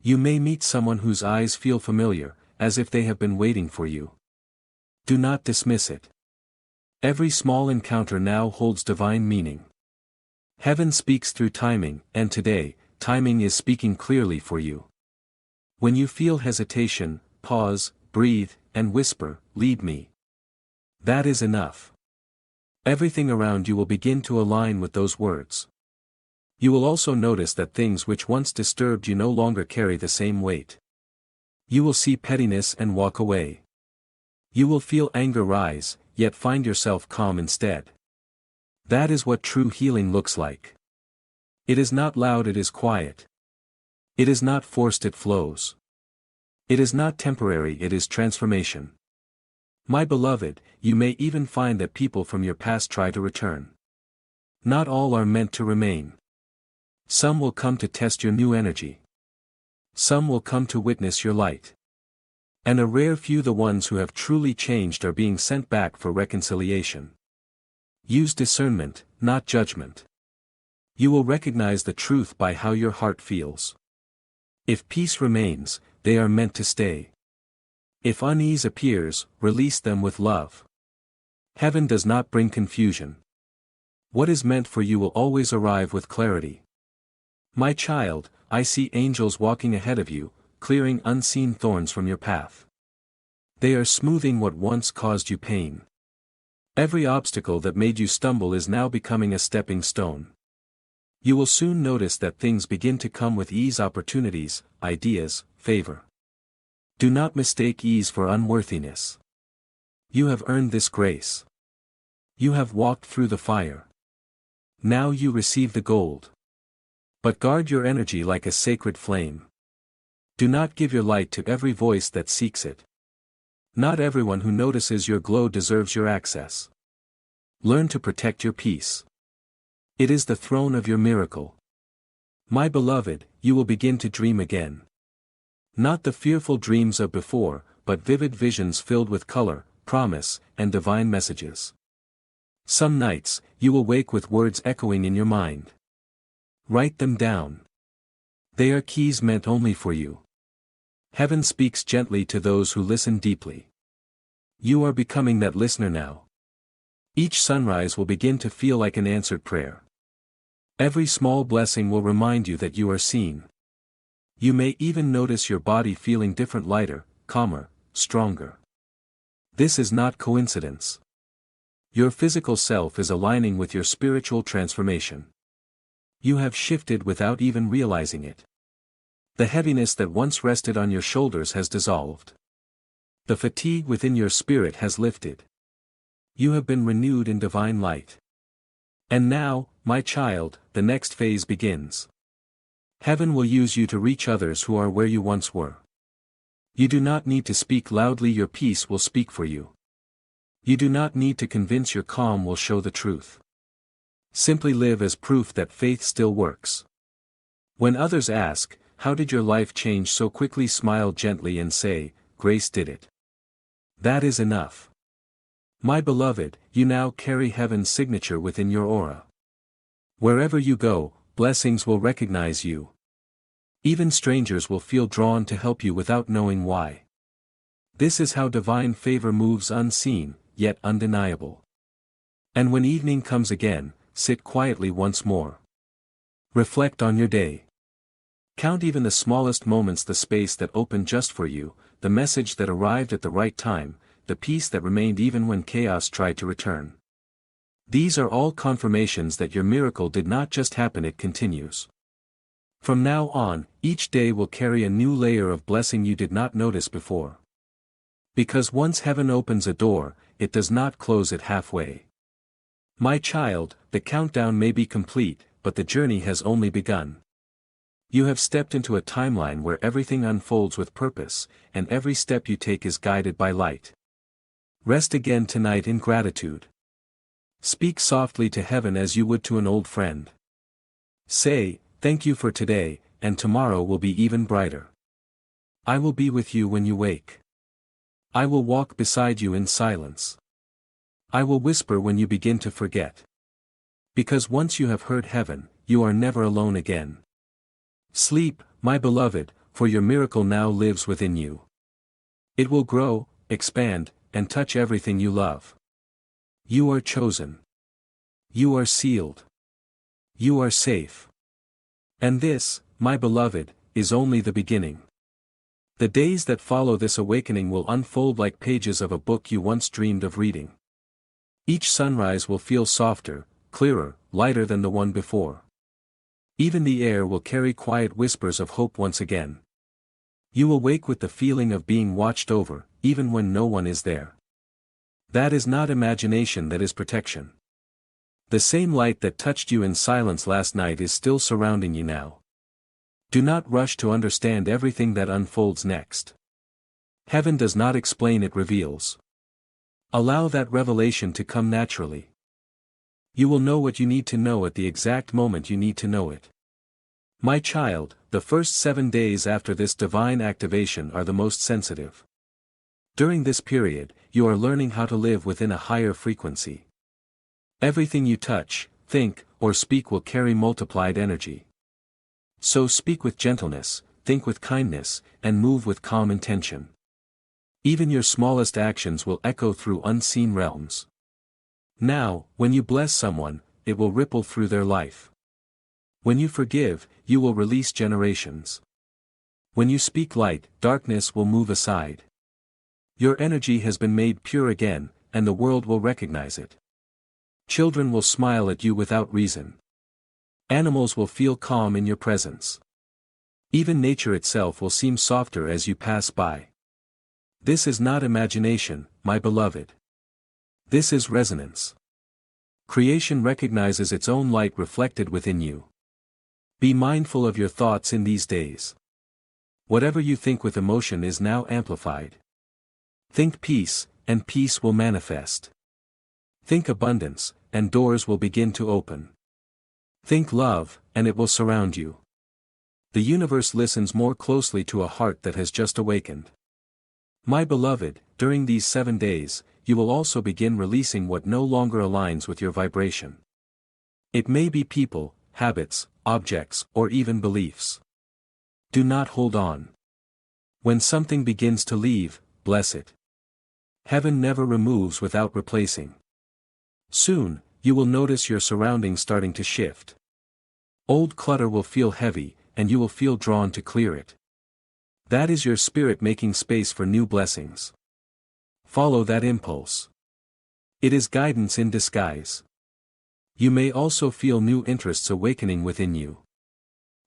You may meet someone whose eyes feel familiar, as if they have been waiting for you. Do not dismiss it. Every small encounter now holds divine meaning. Heaven speaks through timing, and today, timing is speaking clearly for you. When you feel hesitation, pause, breathe, and whisper, "Lead me." That is enough. Everything around you will begin to align with those words. You will also notice that things which once disturbed you no longer carry the same weight. You will see pettiness and walk away. You will feel anger rise, yet find yourself calm instead. That is what true healing looks like. It is not loud, it is quiet. It is not forced, it flows. It is not temporary, it is transformation. My beloved, you may even find that people from your past try to return. Not all are meant to remain. Some will come to test your new energy. Some will come to witness your light. And a rare few, the ones who have truly changed, are being sent back for reconciliation. Use discernment, not judgment. You will recognize the truth by how your heart feels. If peace remains, they are meant to stay. If unease appears, release them with love. Heaven does not bring confusion. What is meant for you will always arrive with clarity. My child, I see angels walking ahead of you, clearing unseen thorns from your path. They are smoothing what once caused you pain. Every obstacle that made you stumble is now becoming a stepping stone. You will soon notice that things begin to come with ease, opportunities, ideas, favor. Do not mistake ease for unworthiness. You have earned this grace. You have walked through the fire. Now you receive the gold. But guard your energy like a sacred flame. Do not give your light to every voice that seeks it. Not everyone who notices your glow deserves your access. Learn to protect your peace. It is the throne of your miracle. My beloved, you will begin to dream again. Not the fearful dreams of before, but vivid visions filled with color, promise, and divine messages. Some nights, you will wake with words echoing in your mind. Write them down. They are keys meant only for you. Heaven speaks gently to those who listen deeply. You are becoming that listener now. Each sunrise will begin to feel like an answered prayer. Every small blessing will remind you that you are seen. You may even notice your body feeling different, lighter, calmer, stronger. This is not coincidence. Your physical self is aligning with your spiritual transformation. You have shifted without even realizing it. The heaviness that once rested on your shoulders has dissolved. The fatigue within your spirit has lifted. You have been renewed in divine light. And now, my child, the next phase begins. Heaven will use you to reach others who are where you once were. You do not need to speak loudly, your peace will speak for you. You do not need to convince, your calm will show the truth. Simply live as proof that faith still works. When others ask, "How did your life change so quickly?" smile gently and say, "Grace did it." That is enough. My beloved, you now carry heaven's signature within your aura. Wherever you go, blessings will recognize you. Even strangers will feel drawn to help you without knowing why. This is how divine favor moves, unseen, yet undeniable. And when evening comes again, sit quietly once more. Reflect on your day. Count even the smallest moments, the space that opened just for you, the message that arrived at the right time, the peace that remained even when chaos tried to return. These are all confirmations that your miracle did not just happen, it continues. From now on, each day will carry a new layer of blessing you did not notice before. Because once heaven opens a door, it does not close it halfway. My child, the countdown may be complete, but the journey has only begun. You have stepped into a timeline where everything unfolds with purpose, and every step you take is guided by light. Rest again tonight in gratitude. Speak softly to heaven as you would to an old friend. Say, "Thank you for today, and tomorrow will be even brighter. I will be with you when you wake. I will walk beside you in silence. I will whisper when you begin to forget. Because once you have heard heaven, you are never alone again. Sleep, my beloved, for your miracle now lives within you. It will grow, expand, and touch everything you love. You are chosen. You are sealed. You are safe. And this, my beloved, is only the beginning. The days that follow this awakening will unfold like pages of a book you once dreamed of reading. Each sunrise will feel softer, clearer, lighter than the one before. Even the air will carry quiet whispers of hope once again. You will wake with the feeling of being watched over, even when no one is there. That is not imagination, that is protection. The same light that touched you in silence last night is still surrounding you now. Do not rush to understand everything that unfolds next. Heaven does not explain, it reveals. Allow that revelation to come naturally. You will know what you need to know at the exact moment you need to know it. My child, the first 7 days after this divine activation are the most sensitive. During this period, you are learning how to live within a higher frequency. Everything you touch, think, or speak will carry multiplied energy. So speak with gentleness, think with kindness, and move with calm intention. Even your smallest actions will echo through unseen realms. Now, when you bless someone, it will ripple through their life. When you forgive, you will release generations. When you speak light, darkness will move aside. Your energy has been made pure again, and the world will recognize it. Children will smile at you without reason. Animals will feel calm in your presence. Even nature itself will seem softer as you pass by. This is not imagination, my beloved. This is resonance. Creation recognizes its own light reflected within you. Be mindful of your thoughts in these days. Whatever you think with emotion is now amplified. Think peace, and peace will manifest. Think abundance, and doors will begin to open. Think love, and it will surround you. The universe listens more closely to a heart that has just awakened. My beloved, during these 7 days, you will also begin releasing what no longer aligns with your vibration. It may be people, habits, objects, or even beliefs. Do not hold on. When something begins to leave, bless it. Heaven never removes without replacing. Soon, you will notice your surroundings starting to shift. Old clutter will feel heavy, and you will feel drawn to clear it. That is your spirit making space for new blessings. Follow that impulse. It is guidance in disguise. You may also feel new interests awakening within you.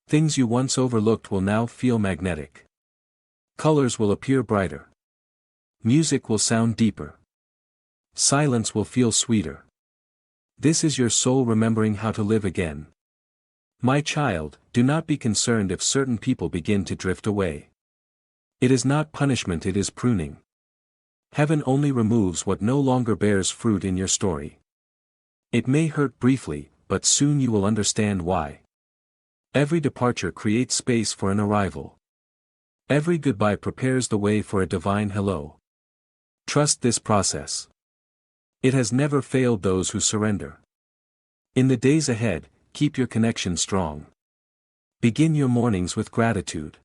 Things you once overlooked will now feel magnetic. Colors will appear brighter. Music will sound deeper. Silence will feel sweeter. This is your soul remembering how to live again. My child, do not be concerned if certain people begin to drift away. It is not punishment, it is pruning. Heaven only removes what no longer bears fruit in your story. It may hurt briefly, but soon you will understand why. Every departure creates space for an arrival. Every goodbye prepares the way for a divine hello. Trust this process. It has never failed those who surrender. In the days ahead, keep your connection strong. Begin your mornings with gratitude.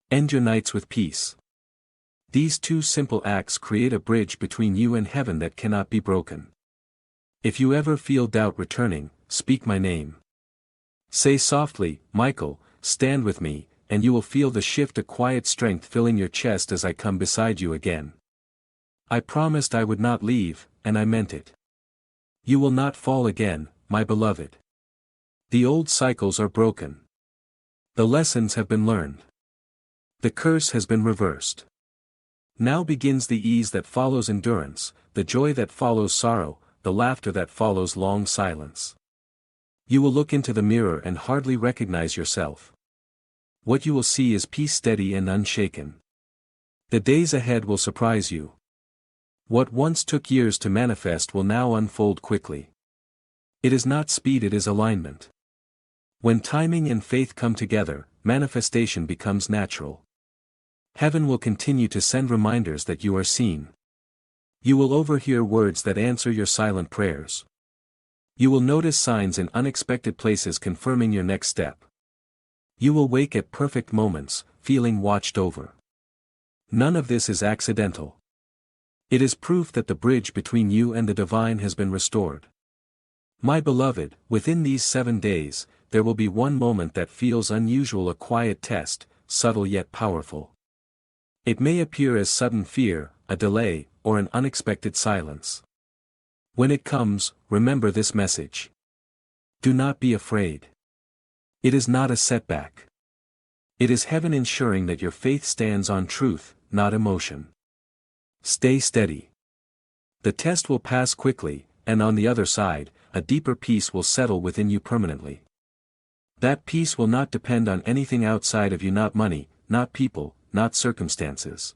End your nights with peace. These two simple acts create a bridge between you and heaven that cannot be broken. If you ever feel doubt returning, speak my name. Say softly, Michael, stand with me, and you will feel the shift, a quiet strength filling your chest as I come beside you again. I promised I would not leave, and I meant it. You will not fall again, my beloved. The old cycles are broken. The lessons have been learned. The curse has been reversed. Now begins the ease that follows endurance, the joy that follows sorrow, the laughter that follows long silence. You will look into the mirror and hardly recognize yourself. What you will see is peace, steady and unshaken. The days ahead will surprise you. What once took years to manifest will now unfold quickly. It is not speed, it is alignment. When timing and faith come together, manifestation becomes natural. Heaven will continue to send reminders that you are seen. You will overhear words that answer your silent prayers. You will notice signs in unexpected places confirming your next step. You will wake at perfect moments, feeling watched over. None of this is accidental. It is proof that the bridge between you and the divine has been restored. My beloved, within these 7 days, there will be one moment that feels unusual, a quiet test, subtle yet powerful. It may appear as sudden fear, a delay, or an unexpected silence. When it comes, remember this message. Do not be afraid. It is not a setback. It is heaven ensuring that your faith stands on truth, not emotion. Stay steady. The test will pass quickly, and on the other side, a deeper peace will settle within you permanently. That peace will not depend on anything outside of you, not money, not people, not circumstances.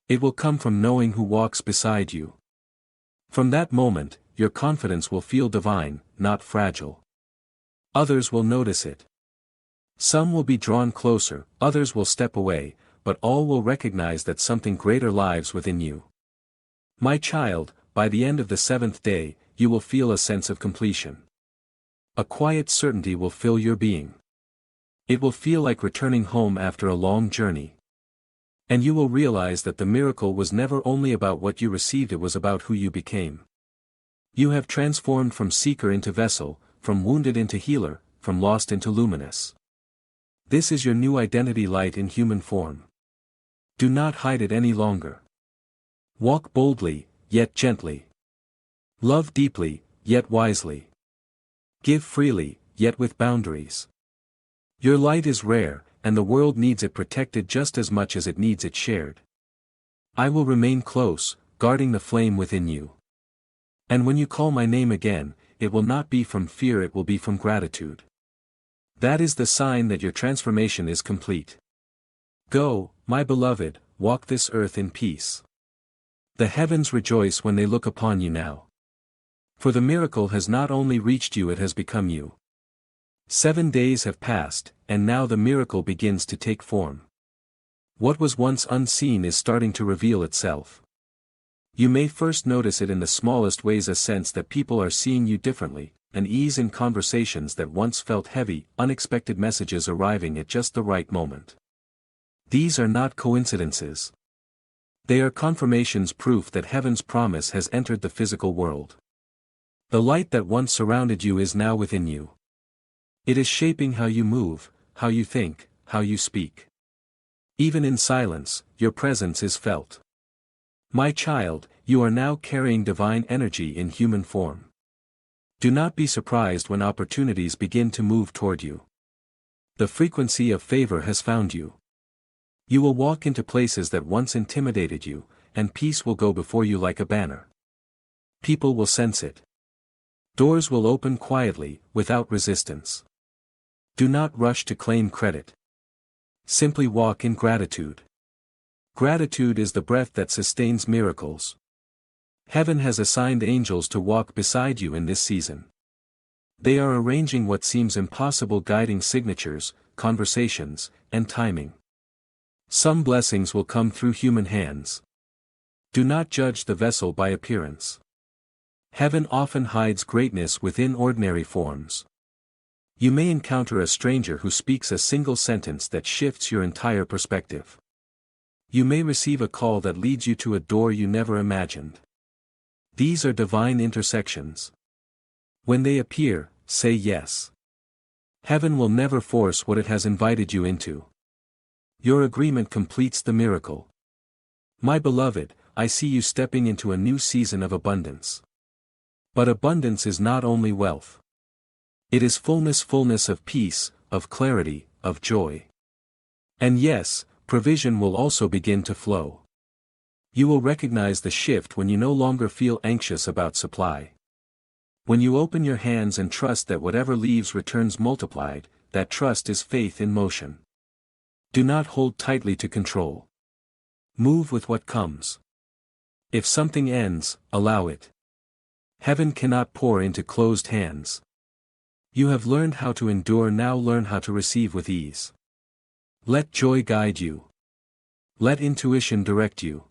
It will come from knowing who walks beside you. From that moment, your confidence will feel divine, not fragile. Others will notice it. Some will be drawn closer, others will step away, but all will recognize that something greater lives within you. My child, by the end of the 7th day, you will feel a sense of completion. A quiet certainty will fill your being. It will feel like returning home after a long journey. And you will realize that the miracle was never only about what you received, it was about who you became. You have transformed from seeker into vessel, from wounded into healer, from lost into luminous. This is your new identity, light in human form. Do not hide it any longer. Walk boldly, yet gently. Love deeply, yet wisely. Give freely, yet with boundaries. Your light is rare, and the world needs it protected just as much as it needs it shared. I will remain close, guarding the flame within you. And when you call my name again, it will not be from fear, it will be from gratitude. That is the sign that your transformation is complete. Go, my beloved, walk this earth in peace. The heavens rejoice when they look upon you now. For the miracle has not only reached you, it has become you. 7 days have passed, and now the miracle begins to take form. What was once unseen is starting to reveal itself. You may first notice it in the smallest ways, a sense that people are seeing you differently, an ease in conversations that once felt heavy, unexpected messages arriving at just the right moment. These are not coincidences. They are confirmations, proof that heaven's promise has entered the physical world. The light that once surrounded you is now within you. It is shaping how you move, how you think, how you speak. Even in silence, your presence is felt. My child, you are now carrying divine energy in human form. Do not be surprised when opportunities begin to move toward you. The frequency of favor has found you. You will walk into places that once intimidated you, and peace will go before you like a banner. People will sense it. Doors will open quietly, without resistance. Do not rush to claim credit. Simply walk in gratitude. Gratitude is the breath that sustains miracles. Heaven has assigned angels to walk beside you in this season. They are arranging what seems impossible, guiding signatures, conversations, and timing. Some blessings will come through human hands. Do not judge the vessel by appearance. Heaven often hides greatness within ordinary forms. You may encounter a stranger who speaks a single sentence that shifts your entire perspective. You may receive a call that leads you to a door you never imagined. These are divine intersections. When they appear, say yes. Heaven will never force what it has invited you into. Your agreement completes the miracle. My beloved, I see you stepping into a new season of abundance. But abundance is not only wealth. It is fullness of peace, of clarity, of joy. And yes, provision will also begin to flow. You will recognize the shift when you no longer feel anxious about supply. When you open your hands and trust that whatever leaves returns multiplied, that trust is faith in motion. Do not hold tightly to control. Move with what comes. If something ends, allow it. Heaven cannot pour into closed hands. You have learned how to endure, now learn how to receive with ease. Let joy guide you. Let intuition direct you.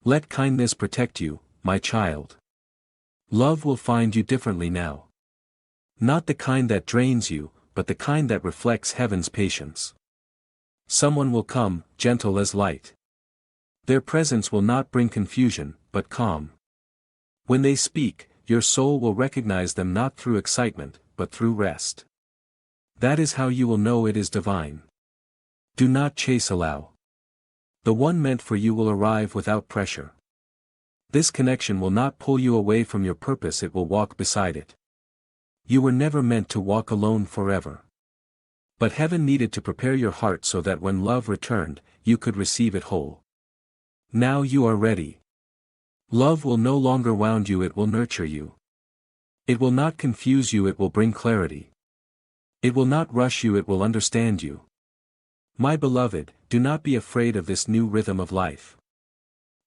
Let kindness protect you, my child. Love will find you differently now. Not the kind that drains you, but the kind that reflects heaven's patience. Someone will come, gentle as light. Their presence will not bring confusion, but calm. When they speak, your soul will recognize them not through excitement, but through rest. That is how you will know it is divine. Do not chase, allow. The one meant for you will arrive without pressure. This connection will not pull you away from your purpose, it will walk beside it. You were never meant to walk alone forever. But heaven needed to prepare your heart so that when love returned, you could receive it whole. Now you are ready. Love will no longer wound you, it will nurture you. It will not confuse you, it will bring clarity. It will not rush you, it will understand you. My beloved, do not be afraid of this new rhythm of life.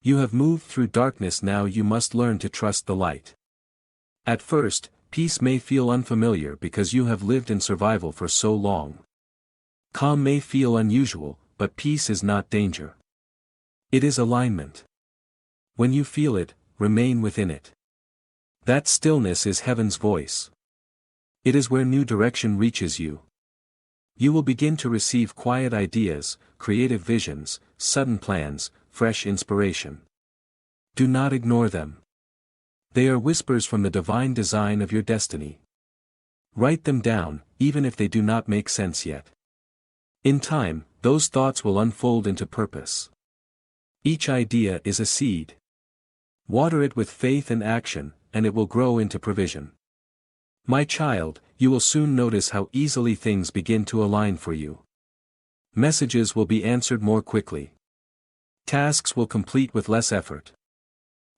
You have moved through darkness, now you must learn to trust the light. At first, peace may feel unfamiliar because you have lived in survival for so long. Calm may feel unusual, but peace is not danger. It is alignment. When you feel it, remain within it. That stillness is heaven's voice. It is where new direction reaches you. You will begin to receive quiet ideas, creative visions, sudden plans, fresh inspiration. Do not ignore them. They are whispers from the divine design of your destiny. Write them down, even if they do not make sense yet. In time, those thoughts will unfold into purpose. Each idea is a seed. Water it with faith and action, and it will grow into provision. My child, you will soon notice how easily things begin to align for you. Messages will be answered more quickly. Tasks will complete with less effort.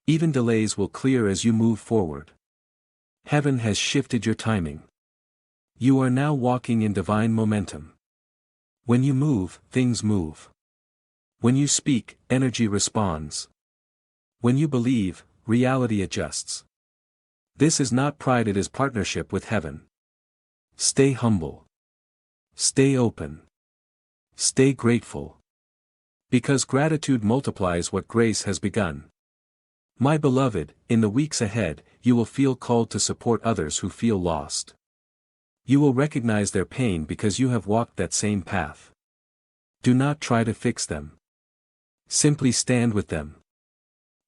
Even delays will clear as you move forward. Heaven has shifted your timing. You are now walking in divine momentum. When you move, things move. When you speak, energy responds. When you believe, reality adjusts. This is not pride, it is partnership with heaven. Stay humble. Stay open. Stay grateful. Because gratitude multiplies what grace has begun. My beloved, in the weeks ahead, you will feel called to support others who feel lost. You will recognize their pain because you have walked that same path. Do not try to fix them. Simply stand with them.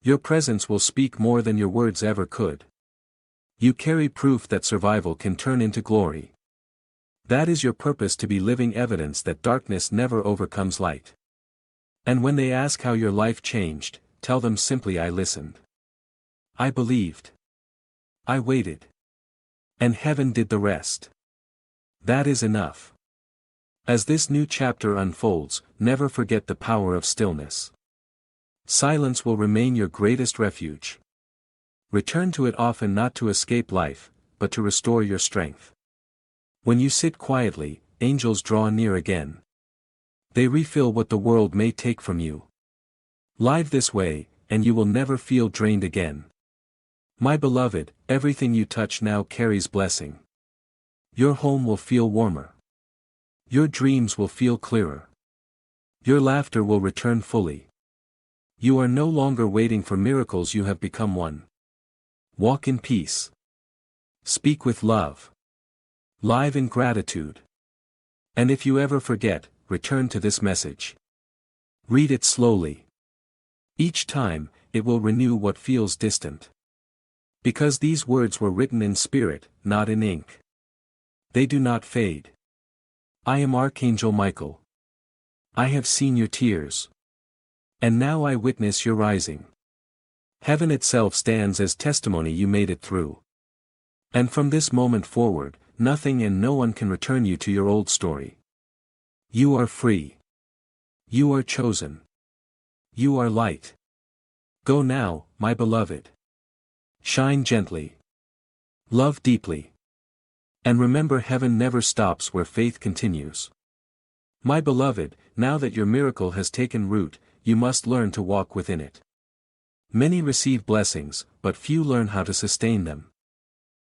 Your presence will speak more than your words ever could. You carry proof that survival can turn into glory. That is your purpose, to be living evidence that darkness never overcomes light. And when they ask how your life changed, tell them simply, I listened. I believed. I waited. And heaven did the rest. That is enough. As this new chapter unfolds, never forget the power of stillness. Silence will remain your greatest refuge. Return to it often, not to escape life, but to restore your strength. When you sit quietly, angels draw near again. They refill what the world may take from you. Live this way, and you will never feel drained again. My beloved, everything you touch now carries blessing. Your home will feel warmer. Your dreams will feel clearer. Your laughter will return fully. You are no longer waiting for miracles, you have become one. Walk in peace. Speak with love. Live in gratitude. And if you ever forget, return to this message. Read it slowly. Each time, it will renew what feels distant. Because these words were written in spirit, not in ink. They do not fade. I am Archangel Michael. I have seen your tears. And now I witness your rising. Heaven itself stands as testimony you made it through. And from this moment forward, nothing and no one can return you to your old story. You are free. You are chosen. You are light. Go now, my beloved. Shine gently. Love deeply. And remember, heaven never stops where faith continues. My beloved, now that your miracle has taken root, you must learn to walk within it. Many receive blessings, but few learn how to sustain them.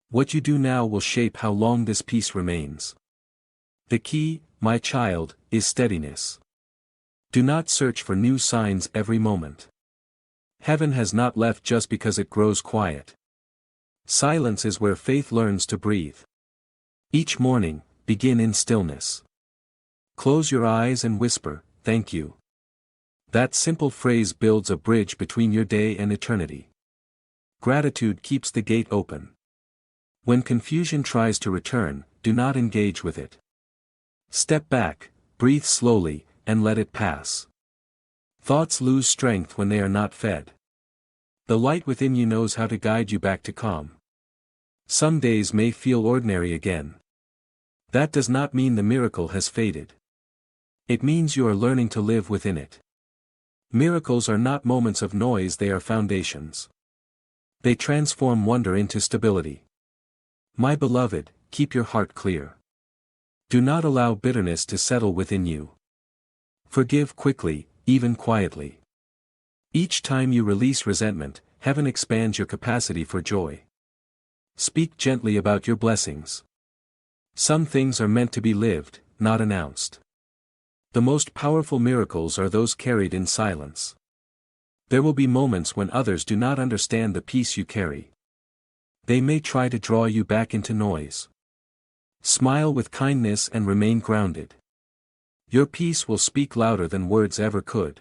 What you do now will shape how long this peace remains. The key, my child, is steadiness. Do not search for new signs every moment. Heaven has not left just because it grows quiet. Silence is where faith learns to breathe. Each morning, begin in stillness. Close your eyes and whisper, thank you. That simple phrase builds a bridge between your day and eternity. Gratitude keeps the gate open. When confusion tries to return, do not engage with it. Step back, breathe slowly, and let it pass. Thoughts lose strength when they are not fed. The light within you knows how to guide you back to calm. Some days may feel ordinary again. That does not mean the miracle has faded. It means you are learning to live within it. Miracles are not moments of noise, they are foundations. They transform wonder into stability. My beloved, keep your heart clear. Do not allow bitterness to settle within you. Forgive quickly, even quietly. Each time you release resentment, heaven expands your capacity for joy. Speak gently about your blessings. Some things are meant to be lived, not announced. The most powerful miracles are those carried in silence. There will be moments when others do not understand the peace you carry. They may try to draw you back into noise. Smile with kindness and remain grounded. Your peace will speak louder than words ever could.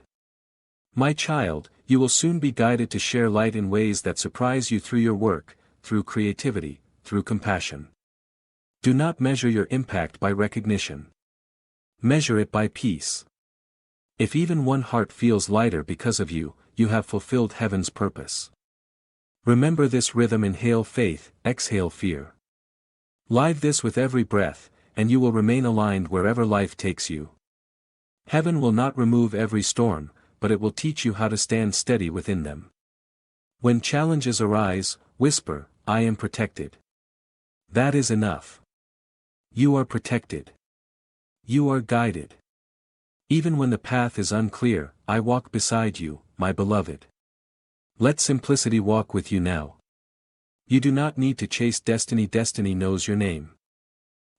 My child, you will soon be guided to share light in ways that surprise you, through your work, through creativity, through compassion. Do not measure your impact by recognition. Measure it by peace. If even one heart feels lighter because of you, you have fulfilled heaven's purpose. Remember this rhythm: inhale faith, exhale fear. Live this with every breath, and you will remain aligned wherever life takes you. Heaven will not remove every storm, but it will teach you how to stand steady within them. When challenges arise, whisper, "I am protected." That is enough. You are protected. You are guided. Even when the path is unclear, I walk beside you, my beloved. Let simplicity walk with you now. You do not need to chase destiny. Destiny knows your name.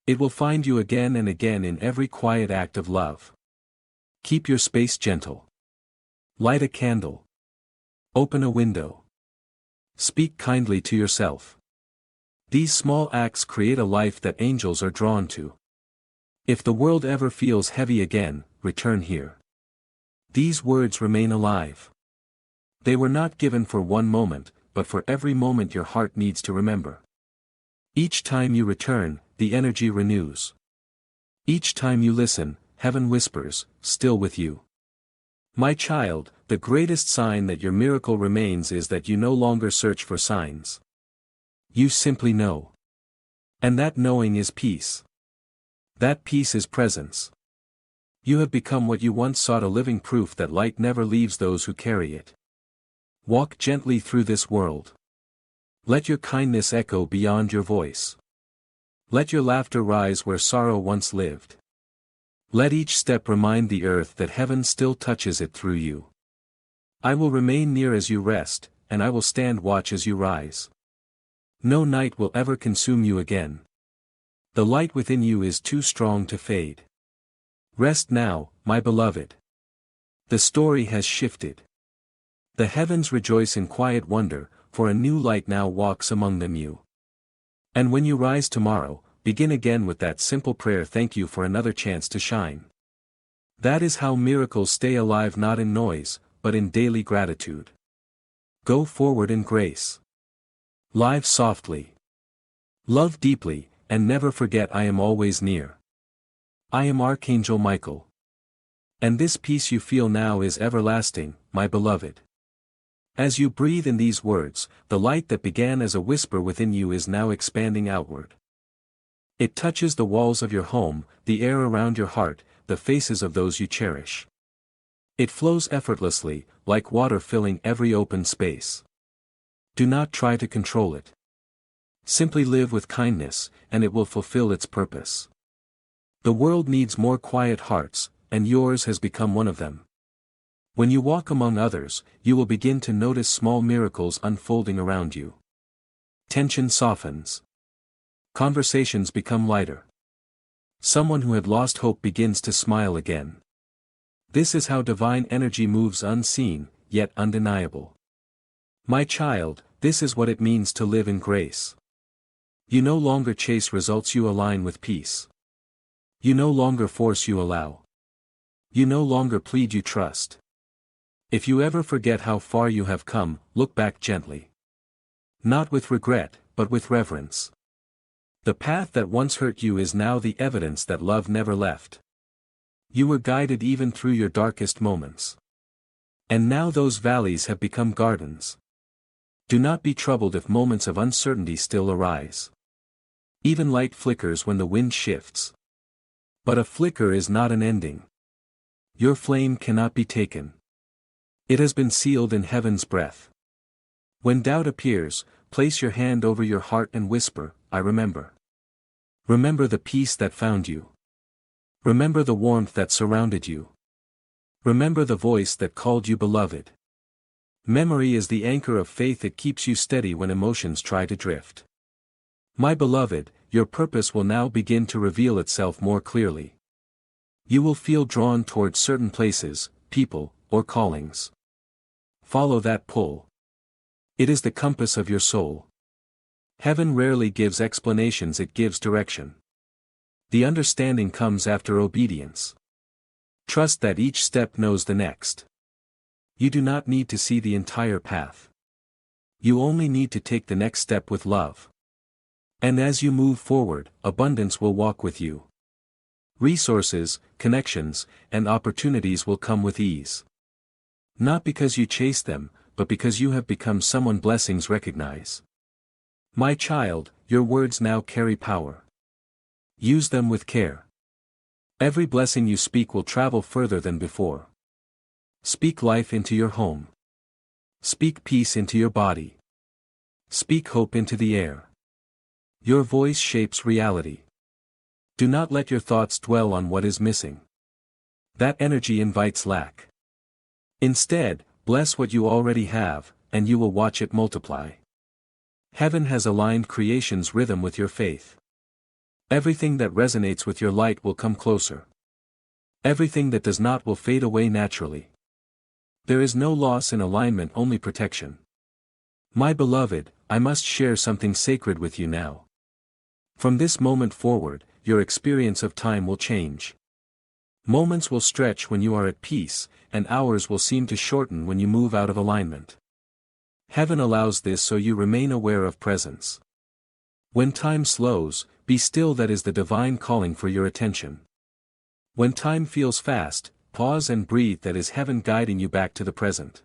It will find you again and again in every quiet act of love. Keep your space gentle. Light a candle. Open a window. Speak kindly to yourself. These small acts create a life that angels are drawn to. If the world ever feels heavy again, return here. These words remain alive. They were not given for one moment, but for every moment your heart needs to remember. Each time you return, the energy renews. Each time you listen, heaven whispers, "Still with you." My child, the greatest sign that your miracle remains is that you no longer search for signs. You simply know. And that knowing is peace. That peace is presence. You have become what you once sought, a living proof that light never leaves those who carry it. Walk gently through this world. Let your kindness echo beyond your voice. Let your laughter rise where sorrow once lived. Let each step remind the earth that heaven still touches it through you. I will remain near as you rest, and I will stand watch as you rise. No night will ever consume you again. The light within you is too strong to fade. Rest now, my beloved. The story has shifted. The heavens rejoice in quiet wonder, for a new light now walks among them. And when you rise tomorrow, begin again with that simple prayer: thank you for another chance to shine. That is how miracles stay alive, not in noise, but in daily gratitude. Go forward in grace. Live softly. Love deeply, and never forget I am always near. I am Archangel Michael. And this peace you feel now is everlasting, my beloved. As you breathe in these words, the light that began as a whisper within you is now expanding outward. It touches the walls of your home, the air around your heart, the faces of those you cherish. It flows effortlessly, like water filling every open space. Do not try to control it. Simply live with kindness, and it will fulfill its purpose. The world needs more quiet hearts, and yours has become one of them. When you walk among others, you will begin to notice small miracles unfolding around you. Tension softens. Conversations become lighter. Someone who had lost hope begins to smile again. This is how divine energy moves, unseen, yet undeniable. My child, this is what it means to live in grace. You no longer chase results, you align with peace. You no longer force, you allow. You no longer plead, you trust. If you ever forget how far you have come, look back gently. Not with regret, but with reverence. The path that once hurt you is now the evidence that love never left. You were guided even through your darkest moments. And now those valleys have become gardens. Do not be troubled if moments of uncertainty still arise. Even light flickers when the wind shifts. But a flicker is not an ending. Your flame cannot be taken. It has been sealed in heaven's breath. When doubt appears, place your hand over your heart and whisper, I remember. Remember the peace that found you. Remember the warmth that surrounded you. Remember the voice that called you beloved. Memory is the anchor of faith, it keeps you steady when emotions try to drift. My beloved, your purpose will now begin to reveal itself more clearly. You will feel drawn towards certain places, people, or callings. Follow that pull. It is the compass of your soul. Heaven rarely gives explanations, it gives direction. The understanding comes after obedience. Trust that each step knows the next. You do not need to see the entire path. You only need to take the next step with love. And as you move forward, abundance will walk with you. Resources, connections, and opportunities will come with ease. Not because you chase them, but because you have become someone blessings recognize. My child, your words now carry power. Use them with care. Every blessing you speak will travel further than before. Speak life into your home. Speak peace into your body. Speak hope into the air. Your voice shapes reality. Do not let your thoughts dwell on what is missing. That energy invites lack. Instead, bless what you already have, and you will watch it multiply. Heaven has aligned creation's rhythm with your faith. Everything that resonates with your light will come closer. Everything that does not will fade away naturally. There is no loss in alignment, only protection. My beloved, I must share something sacred with you now. From this moment forward, your experience of time will change. Moments will stretch when you are at peace, and hours will seem to shorten when you move out of alignment. Heaven allows this so you remain aware of presence. When time slows, be still, that is the divine calling for your attention. When time feels fast, pause and breathe, that is heaven guiding you back to the present.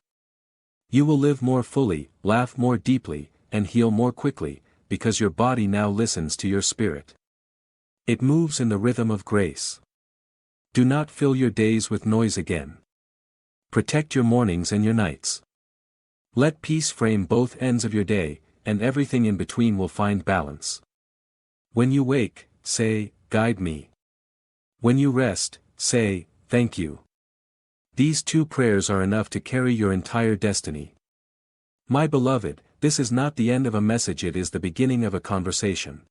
You will live more fully, laugh more deeply, and heal more quickly, because your body now listens to your spirit. It moves in the rhythm of grace. Do not fill your days with noise again. Protect your mornings and your nights. Let peace frame both ends of your day, and everything in between will find balance. When you wake, say, "Guide me." When you rest, say, "Thank you." These two prayers are enough to carry your entire destiny. My beloved, this is not the end of a message, it is the beginning of a conversation.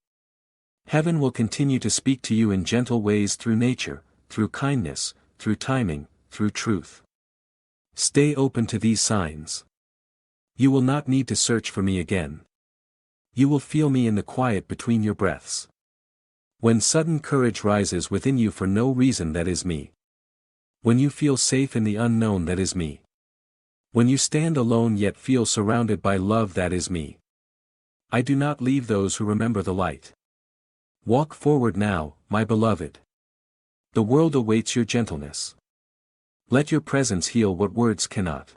Heaven will continue to speak to you in gentle ways, through nature, through kindness, through timing, through truth. Stay open to these signs. You will not need to search for me again. You will feel me in the quiet between your breaths. When sudden courage rises within you for no reason, that is me. When you feel safe in the unknown, that is me. When you stand alone yet feel surrounded by love, that is me. I do not leave those who remember the light. Walk forward now, my beloved. The world awaits your gentleness. Let your presence heal what words cannot.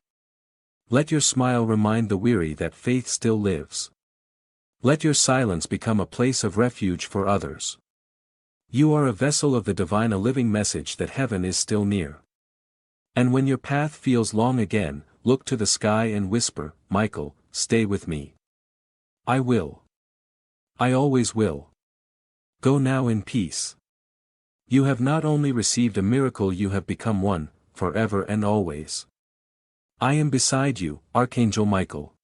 Let your smile remind the weary that faith still lives. Let your silence become a place of refuge for others. You are a vessel of the divine, a living message that heaven is still near. And when your path feels long again, look to the sky and whisper, "Michael, stay with me. I will. I always will." Go now in peace. You have not only received a miracle, you have become one, forever and always. I am beside you, Archangel Michael.